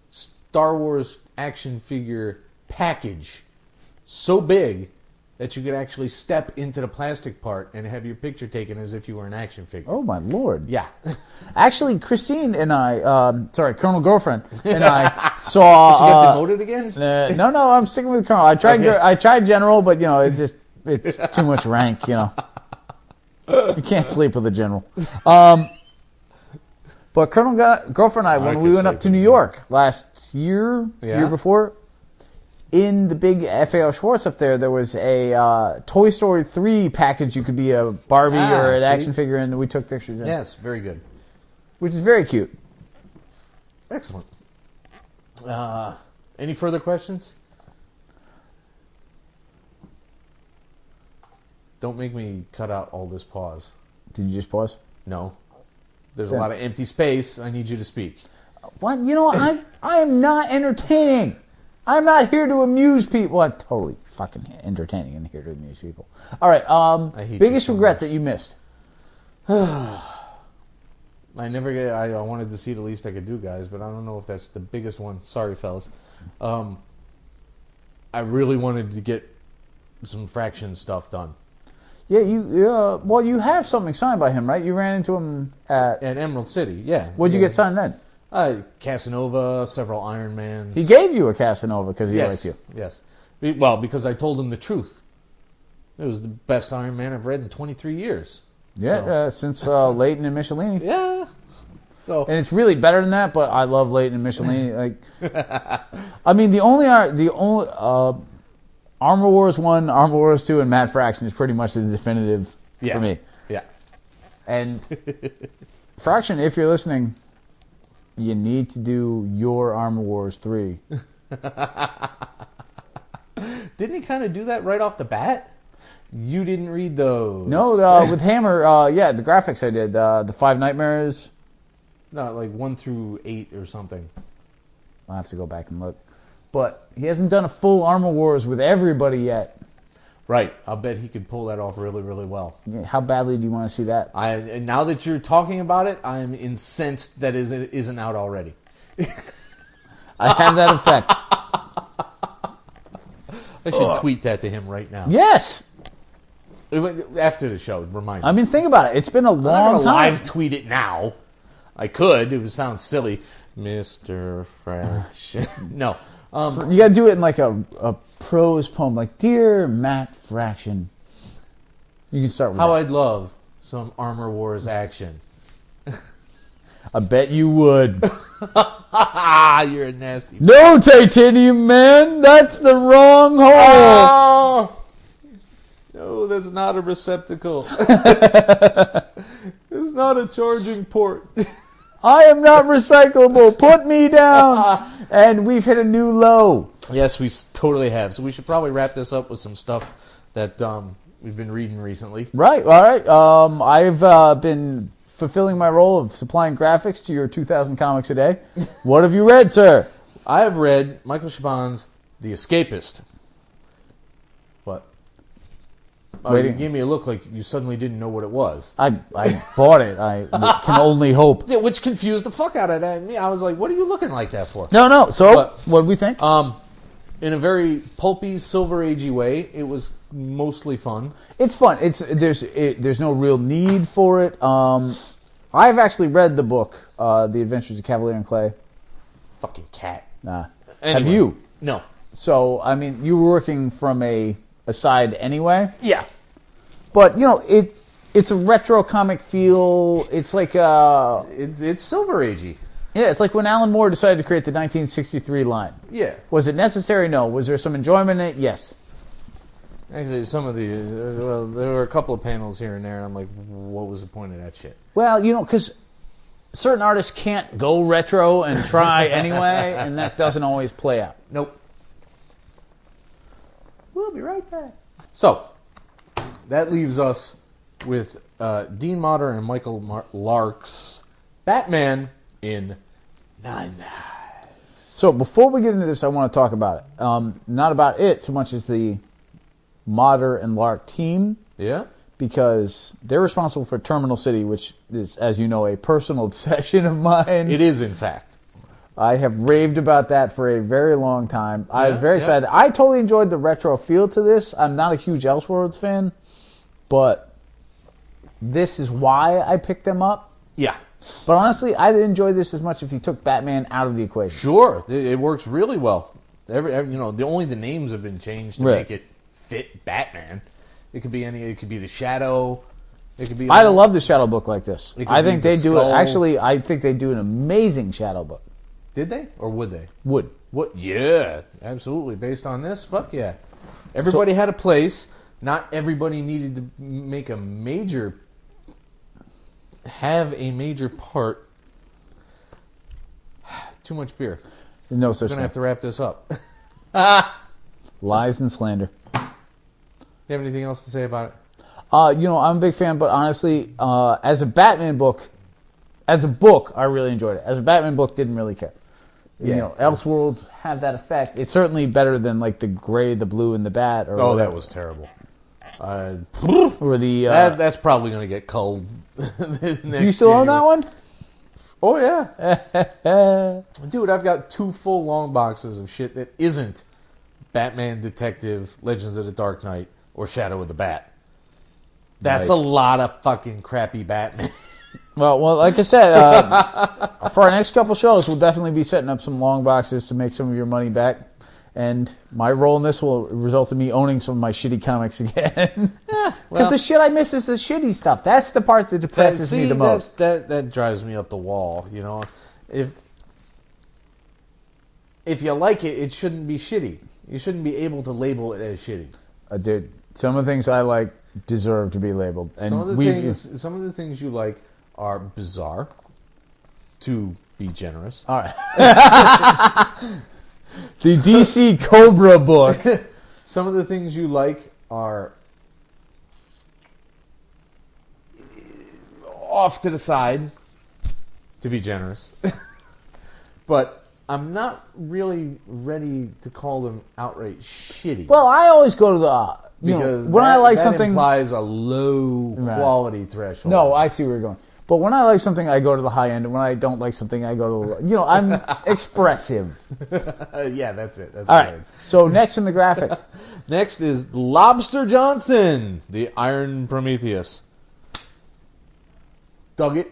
Star Wars action figure package, so big that you could actually step into the plastic part and have your picture taken as if you were an action figure. Oh, my Lord. Yeah. Actually, Christine and I, Colonel Girlfriend and I saw... Did she get demoted again? No, I'm sticking with Colonel. I tried General, but, it's too much rank, You can't sleep with a General. But Colonel Girlfriend and I, when we went up to New York last year, year before, in the big FAO Schwartz up there was a Toy Story 3 package. You could be a Barbie or an action figure, and we took pictures in. Yes, very good. Which is very cute. Excellent. Any further questions? Don't make me cut out all this pause. Did you just pause? No. There's a lot of empty space. I need you to speak. What? I am not entertaining. I'm not here to amuse people. I'm totally fucking entertaining and here to amuse people. All right. Biggest regret that you missed? I wanted to see the least I could do, guys, but I don't know if that's the biggest one. Sorry, fellas. I really wanted to get some fraction stuff done. Yeah, you have something signed by him, right? You ran into him at Emerald City, yeah. What'd you get signed then? Casanova, several Iron Mans. He gave you a Casanova because he liked you. Yes. Well, because I told him the truth. It was the best Iron Man I've read in 23 years. Yeah, since Leighton and Michelini. Yeah. So, and it's really better than that, but I love Leighton and Michelini. I mean, the only Armor Wars 1, Armor Wars 2, and Mad Fraction is pretty much the definitive for me. Yeah. And Fraction, if you're listening, you need to do your Armor Wars 3. Didn't he kind of do that right off the bat? You didn't read those. No, with Hammer, the graphics I did. The 5 Nightmares. No, like 1 through 8 or something. I'll have to go back and look. But he hasn't done a full Armor Wars with everybody yet. Right. I'll bet he could pull that off really, really well. Yeah, how badly do you want to see that? Now that you're talking about it, I'm incensed that it isn't out already. I have that effect. I should tweet that to him right now. Yes! After the show, remind me. I mean, think about it. It's been a long time. Live tweet it now. I could. It would sound silly. Mr. Fraction. No. You got to do it in like a prose poem, like Dear Matt Fraction. You can start with How that. I'd love some Armor Wars action. I bet you would. You're a nasty. No, Titanium Man, that's the wrong hole. Oh! No, that's not a receptacle. It's not a charging port. I am not recyclable. Put me down. And we've hit a new low. Yes, we totally have. So we should probably wrap this up with some stuff that we've been reading recently. Right, all right. I've been fulfilling my role of supplying graphics to your 2,000 comics a day. What have you read, sir? I have read Michael Chabon's The Escapist. What? Oh, you gave me a look like you suddenly didn't know what it was. I bought it. I can only hope. Yeah, which confused the fuck out of me. I was like, what are you looking like that for? No. So, But- what do we think? In a very pulpy, silver agey way, it was mostly fun. It's fun. There's no real need for it. I've actually read the book, The Adventures of Cavalier and Clay. Fucking cat. Nah. Anyway. Have you? No. So, I mean, you were working from a side anyway. Yeah. But, it's a retro comic feel. It's like It's silver agey. it's like when Alan Moore decided to create the 1963 line. Yeah. Was it necessary? No. Was there some enjoyment in it? Yes. Actually, some of the there were a couple of panels here and there, and I'm like, what was the point of that shit? Well, because certain artists can't go retro and try anyway, and that doesn't always play out. Nope. We'll be right back. So, that leaves us with Dean Motter and Michael Lark's Batman in 9 Lives. So before we get into this, I want to talk about it. Not about it so much as the Motter and Lark team, Yeah? because they're responsible for Terminal City, which is, as you know, a personal obsession of mine. It is, in fact. I have raved about that for a very long time. I was very yeah. excited. I totally enjoyed the retro feel to this. I'm not a huge Elseworlds fan, but this is why I picked them up. Yeah. But honestly, I'd enjoy this as much if you took Batman out of the equation. Sure. It works really well. Only the names have been changed to Right. make it fit Batman. It could be it could be the Shadow. It could be I love the Shadow book like this. It could I be think the they do it. Skull. Actually, I think they do an amazing Shadow book. Did they? Or would they? Would. What? Yeah, absolutely. Based on this, fuck yeah. Everybody had a place. Not everybody needed to have a major part. Too much beer. No I'm such gonna thing. have to wrap this up. Lies and slander. You have anything else to say about it? I'm a big fan, but honestly, as a Batman book, as a book, I really enjoyed it. As a Batman book, didn't really care. Yeah. Elseworlds have that effect. It's certainly better than like the gray, the blue, and the bat. Or Oh, whatever. that was terrible. Or the. That's probably going to get culled. Do you still own that one? Oh, yeah. Dude, I've got 2 full long boxes of shit that isn't Batman Detective, Legends of the Dark Knight, or Shadow of the Bat. That's Nice. a lot of fucking crappy Batman. Well, like I said, for our next couple shows, we'll definitely be setting up some long boxes to make some of your money back. And my role in this will result in me owning some of my shitty comics again. Because the shit I miss is the shitty stuff. That's the part that depresses me the most. That drives me up the wall, you know. If you like it, it shouldn't be shitty. You shouldn't be able to label it as shitty. Dude, some of the things I like deserve to be labeled. And Some of the things you like are bizarre, to be generous. All right. The DC Cobra book. Some of the things you like are off to the side, to be generous. But I'm not really ready to call them outright shitty. Well, I always go to the... because when I like that something... implies a low quality threshold. No, I see where you're going. But when I like something, I go to the high end. And when I don't like something, I go to... I'm expressive. Yeah, that's it. That's All right. weird. So next in the graphic... Next is Lobster Johnson, the Iron Prometheus. Dug it.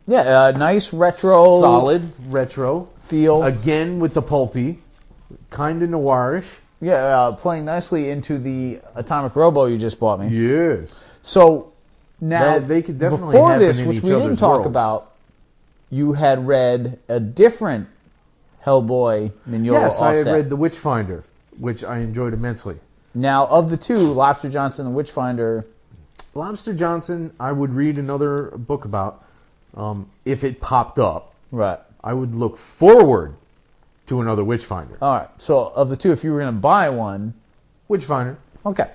Yeah, nice retro... Solid retro. feel. Again with the pulpy. Kind of noirish. Yeah, playing nicely into the Atomic Robo you just bought me. Yes. So now, They could definitely before happen this, in which each we didn't other's talk worlds. about, you had read a different Hellboy Mignola Yes, I offset. had read The Witchfinder, which I enjoyed immensely. Now, of the two, Lobster Johnson and Witchfinder... Lobster Johnson, I would read another book about if it popped up. Right. I would look forward to another Witchfinder. All right. So, of the two, if you were going to buy one... Witchfinder, Okay.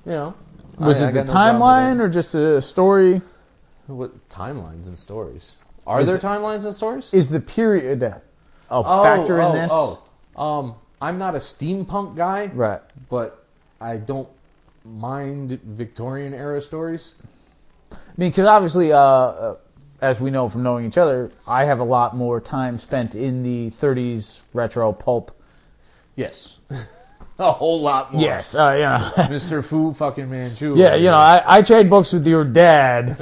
you know. Was I it the got no problem with timeline or just a story? What timelines and stories? Are there timelines and stories? Is the period a factor in this? I'm not a steampunk guy, Right. but I don't mind Victorian era stories. I mean, because obviously, as we know from knowing each other, I have a lot more time spent in the 30s retro pulp. Yes. A whole lot more. Yes, Mr. Fu fucking Manchu. Yeah, I trade books with your dad.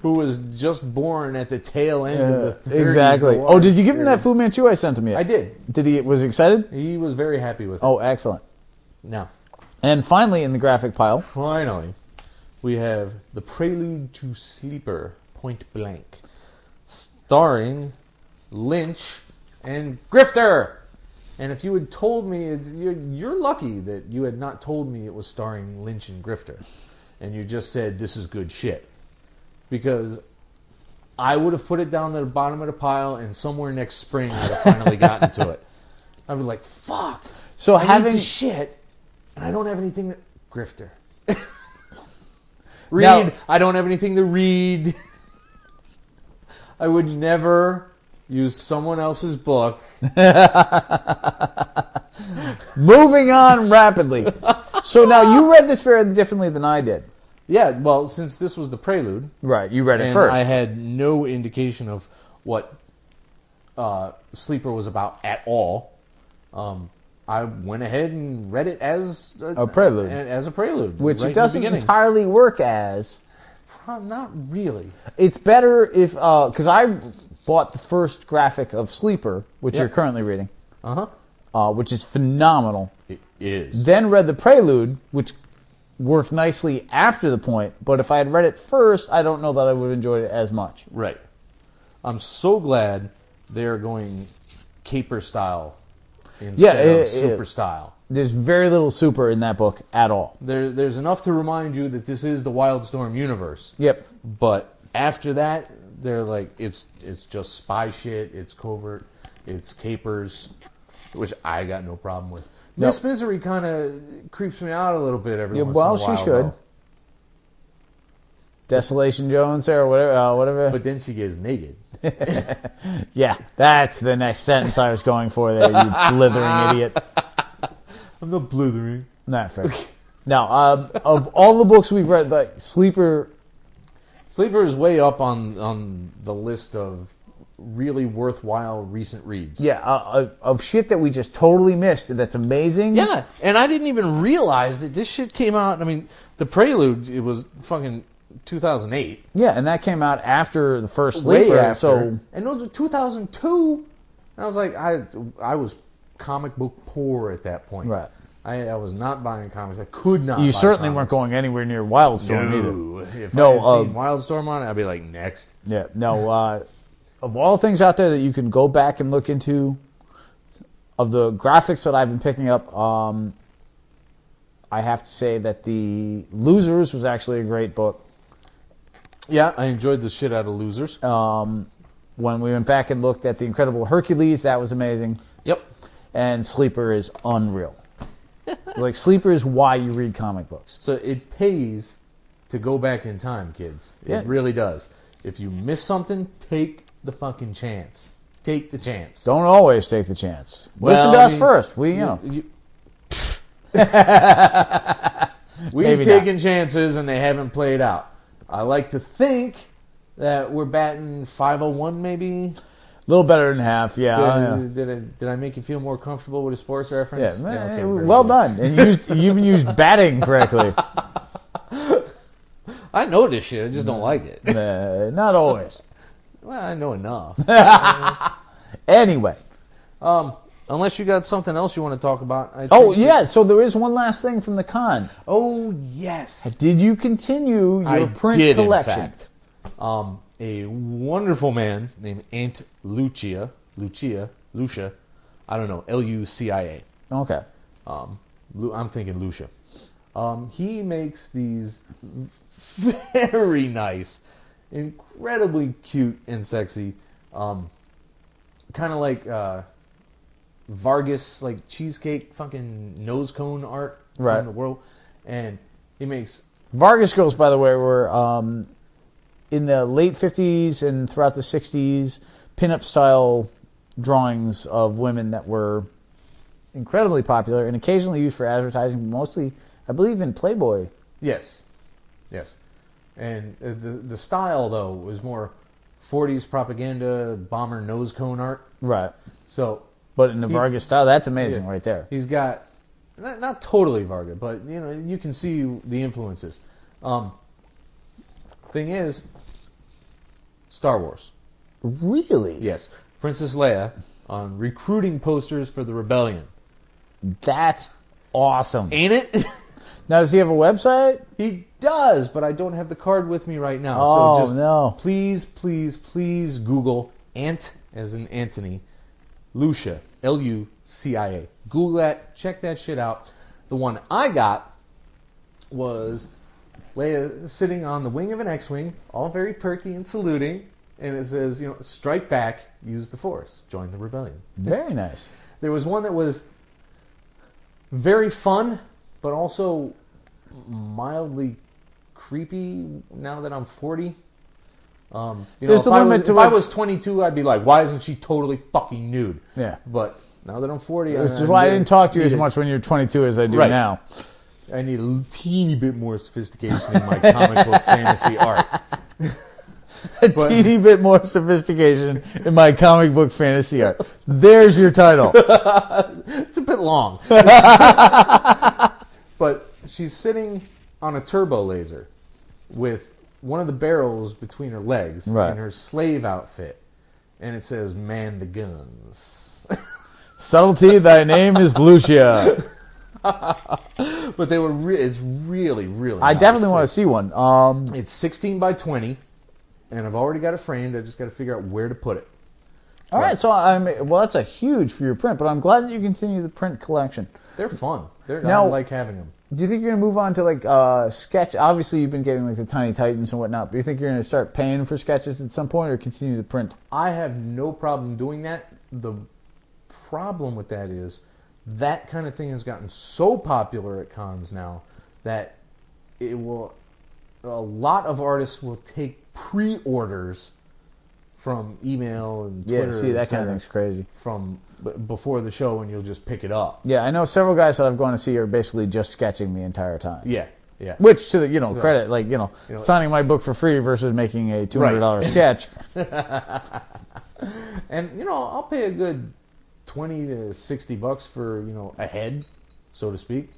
Who was just born at the tail end of the 30s. Exactly. Oh, did you give him that Fu Manchu I sent him yet? I did. Was he excited? He was very happy with it. Oh, excellent. Now, And finally, in the graphic pile, finally, we have The Prelude to Sleeper, Point Blank, starring Lynch and Grifter. And if you had told me, you're lucky that you had not told me it was starring Lynch and Grifter, and you just said this is good shit, because I would have put it down to the bottom of the pile, and somewhere next spring I'd have finally gotten to it. I'd be like, fuck. So I need to shit, and I don't have anything to... Grifter. Read. Now- I don't have anything to read. I would never use someone else's book. moving on rapidly. So now you read this very differently than I did. Yeah, well, since this was the prelude, Right, you read it and first. I had no indication of what Sleeper was about at all. I went ahead and read it as A prelude. as a prelude, Which right it doesn't in the beginning. entirely work as. Not really. It's better if... Because I bought the first graphic of Sleeper, which Yep. you're currently reading, Uh-huh. which is phenomenal. It is. Then read the prelude, which worked nicely after the point. But if I had read it first, I don't know that I would have enjoyed it as much. Right. I'm so glad they're going caper style instead of super style. There's very little super in that book at all. There's enough to remind you that this is the Wildstorm universe. Yep. But after that, they're like, it's just spy shit, it's covert, it's capers, which I got no problem with. Nope. Miss Misery kind of creeps me out a little bit every once Well, in a while. she should. though. Desolation Jones or whatever. But then she gets naked. Yeah, that's the next sentence I was going for there, you blithering idiot. I'm not blithering. Not fair. Now, of all the books we've read, like Sleeper... Sleeper is way up on the list of really worthwhile recent reads. Yeah, of shit that we just totally missed, and that's amazing. Yeah, and I didn't even realize that this shit came out. I mean, the Prelude, it was fucking 2008. Yeah, and that came out after the first Sleeper. Way after. So, And no, 2002. And I was like, I was comic book poor at that point. right. I was not buying comics. I could not. You buy certainly comics. weren't going anywhere near Wildstorm either. No. If No, I had seen Wildstorm on it, I'd be like, next. Yeah, no. Of all things out there that you can go back and look into, of the graphics that I've been picking up, I have to say that the Losers was actually a great book. Yeah, I enjoyed the shit out of Losers. When we went back and looked at the Incredible Hercules, that was amazing. Yep. And Sleeper is unreal. Like, Sleeper is why you read comic books. So it pays to go back in time, kids. Yeah. It really does. If you miss something, take the fucking chance. Take the chance. Don't always take the chance. Well, Listen to I us mean, first. We, you know. We've Maybe taken chances and they haven't played out. I like to think that we're batting 501 maybe. A little better than half, yeah. Did I make you feel more comfortable with a sports reference? Yeah, okay, very well good. done. And you even used batting correctly. I know this shit. I just don't like it. Not always. Well, I know enough. Anyway. Unless you got something else you want to talk about. Yeah. So there is one last thing from the con. Oh, yes. Did you continue your I print did, collection? in fact. A wonderful man named Aunt Lucia, I don't know, Lucia. Okay. I'm thinking Lucia. He makes these very nice, incredibly cute and sexy, kind of like Vargas, like cheesecake, fucking nose cone art Right. from the world, and he makes. Vargas girls, by the way, were in the late 50s and throughout the 60s, pinup style drawings of women that were incredibly popular and occasionally used for advertising, mostly, I believe, in Playboy. Yes. And the style, though, was more 40s propaganda, bomber nose cone art. Right. So, But in the Vargas style, that's amazing yeah, right there. He's got, not totally Vargas, but, you know, you can see the influences. Thing is, Star Wars. Really? Yes. Princess Leia on recruiting posters for the rebellion. That's awesome. Ain't it? Now, does he have a website? He does, but I don't have the card with me right now. Oh, so just no. please Google Ant as in Anthony, Lucia, Lucia. Google that, check that shit out. The one I got was Leia sitting on the wing of an X-Wing, all very perky and saluting, and it says, you know, strike back, use the Force, join the rebellion. Very nice. There was one that was very fun, but also mildly creepy now that I'm 40. You know, There's a limit to if what- I was 22, I'd be like, why isn't she totally fucking nude? Yeah. But now that I'm 40, Which is why I didn't talk to you as need much when you're 22 as I do Right. now. I need a teeny bit more sophistication in my comic book fantasy art. A teeny bit more sophistication in my comic book fantasy art. There's your title. It's a bit long. But she's sitting on a turbo laser with one of the barrels between her legs Right. in her slave outfit. And it says, man the guns. Subtlety, thy name is Lucia. But they were it's really, really I nice. definitely want to see one. It's 16 by 20, and I've already got it framed. I just got to figure out where to put it. All right, so well, that's a huge for your print, but I'm glad that you continue the print collection. They're fun. I Now- like having them. Do you think you're going to move on to like sketch? Obviously, you've been getting like the Tiny Titans and whatnot, but do you think you're going to start paying for sketches at some point or continue the print? I have no problem doing that. The problem with that is that kind of thing has gotten so popular at cons now that a lot of artists will take pre-orders from email and Twitter. Yeah, see, that et kind of cetera, thing's crazy. from before the show, and you'll just pick it up. Yeah, I know several guys that I've gone to see are basically just sketching the entire time. Yeah. Which, to the credit, like, You know, signing my book for free versus making a $200 sketch. And, I'll pay a good $20 to $60 for, a head, so to speak.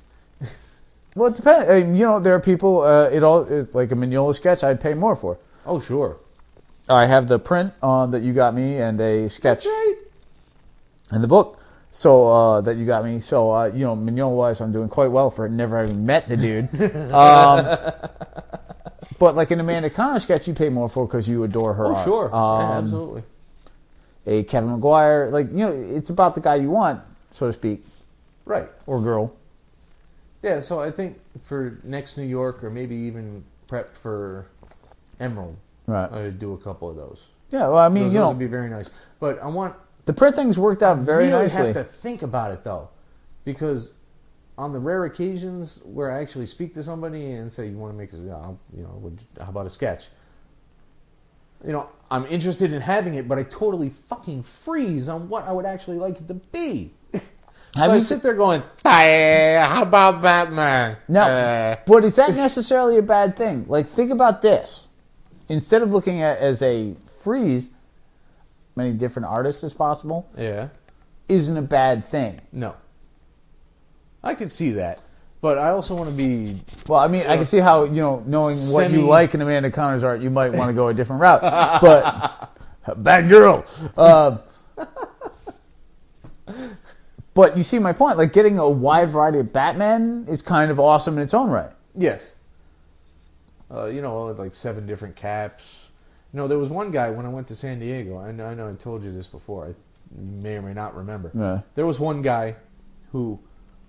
Well, it depends. I mean, there are people, it's like a Mignola sketch I'd pay more for. Oh, sure. I have the print that you got me and a sketch That's right. in the book. So that you got me. So Mignola-wise, I'm doing quite well for never having met the dude. But like an Amanda Connor sketch, you pay more for because you adore her art. Sure. Yeah, absolutely. A Kevin McGuire, it's about the guy you want, so to speak, Right. or girl. Yeah, so I think for next New York, or maybe even prepped for Emerald, Right. I would do a couple of those. Yeah. Well, I mean, Those would be very nice. But I want the print thing's worked out very really nicely. have to think about it though, because on the rare occasions where I actually speak to somebody and say, "You want to make how about a sketch?" I'm interested in having it, but I totally fucking freeze on what I would actually like it to be. So I sit there going, "Hey, how about Batman?" No, but is that necessarily a bad thing? Like, think about this. Instead of looking at it as a freeze, many different artists as possible, Yeah. isn't a bad thing. No. I could see that. But I also want to be... Well, I mean, I can see how, knowing what you Semi- like in Amanda Connor's art, you might want to go a different route. But, bad girl. But you see my point. Like, getting a wide variety of Batman is kind of awesome in its own right. Yes. Like 7 different caps. there was one guy when I went to San Diego. I know I told you this before. You may or may not remember. Yeah. There was one guy who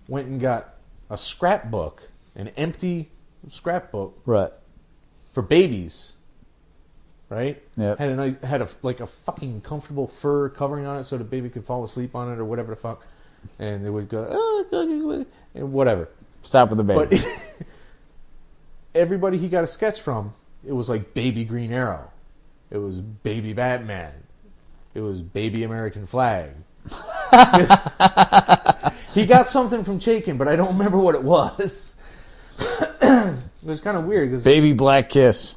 went and got a scrapbook, an empty scrapbook Right. for babies. Right? Yep. Had a fucking comfortable fur covering on it so the baby could fall asleep on it or whatever the fuck. And they would go, and whatever. Stop with the baby. But everybody he got a sketch from, it was like Baby Green Arrow. It was Baby Batman. It was Baby American Flag. He got something from Chaikin, but I don't remember what it was. It was kind of weird. Cause Baby Black Kiss.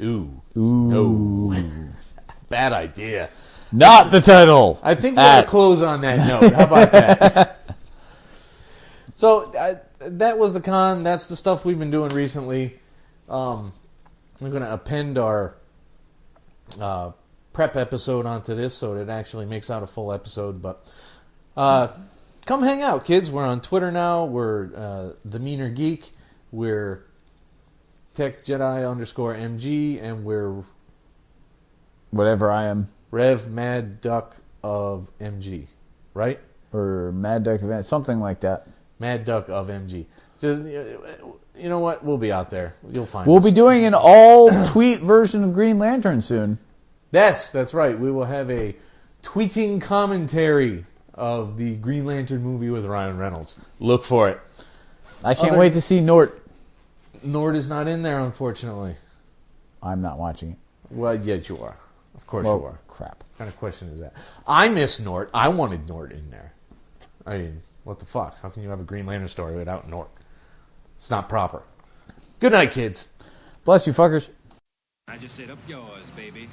Ooh. No. Bad idea. Not the title. I think we're going to close on that note. How about that? So, that was the con. That's the stuff we've been doing recently. We're going to append our prep episode onto this so it actually makes out a full episode. But come hang out, kids. We're on Twitter now. We're The Meaner Geek. We're TechJedi_MG. And we're... Whatever I am. Rev Mad Duck of MG, right? Or Mad Duck Event, something like that. Mad Duck of MG. Just, you know what? We'll be out there. You'll find us. We'll be doing an all-tweet version of Green Lantern soon. Yes, that's right. We will have a tweeting commentary of the Green Lantern movie with Ryan Reynolds. Look for it. I can't wait to see Nort. Nort is not in there, unfortunately. I'm not watching it. Well, yes, you are. Of course Well, you are. crap. What kind of question is that? I miss Nort. I wanted Nort in there. I mean, what the fuck? How can you have a Green Lantern story without Nort? It's not proper. Good night, kids. Bless you, fuckers. I just said up yours, baby.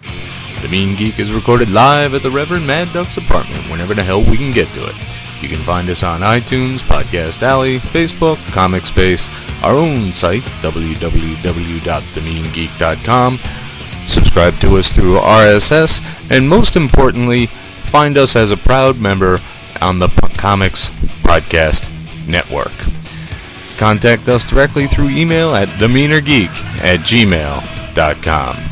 The Mean Geek is recorded live at the Reverend Mad Duck's apartment whenever the hell we can get to it. You can find us on iTunes, Podcast Alley, Facebook, Comic Space, our own site, www.themeangeek.com. Subscribe to us through RSS, and most importantly, find us as a proud member on the Comics Podcast Network. Contact us directly through email at themeanergeek@gmail.com.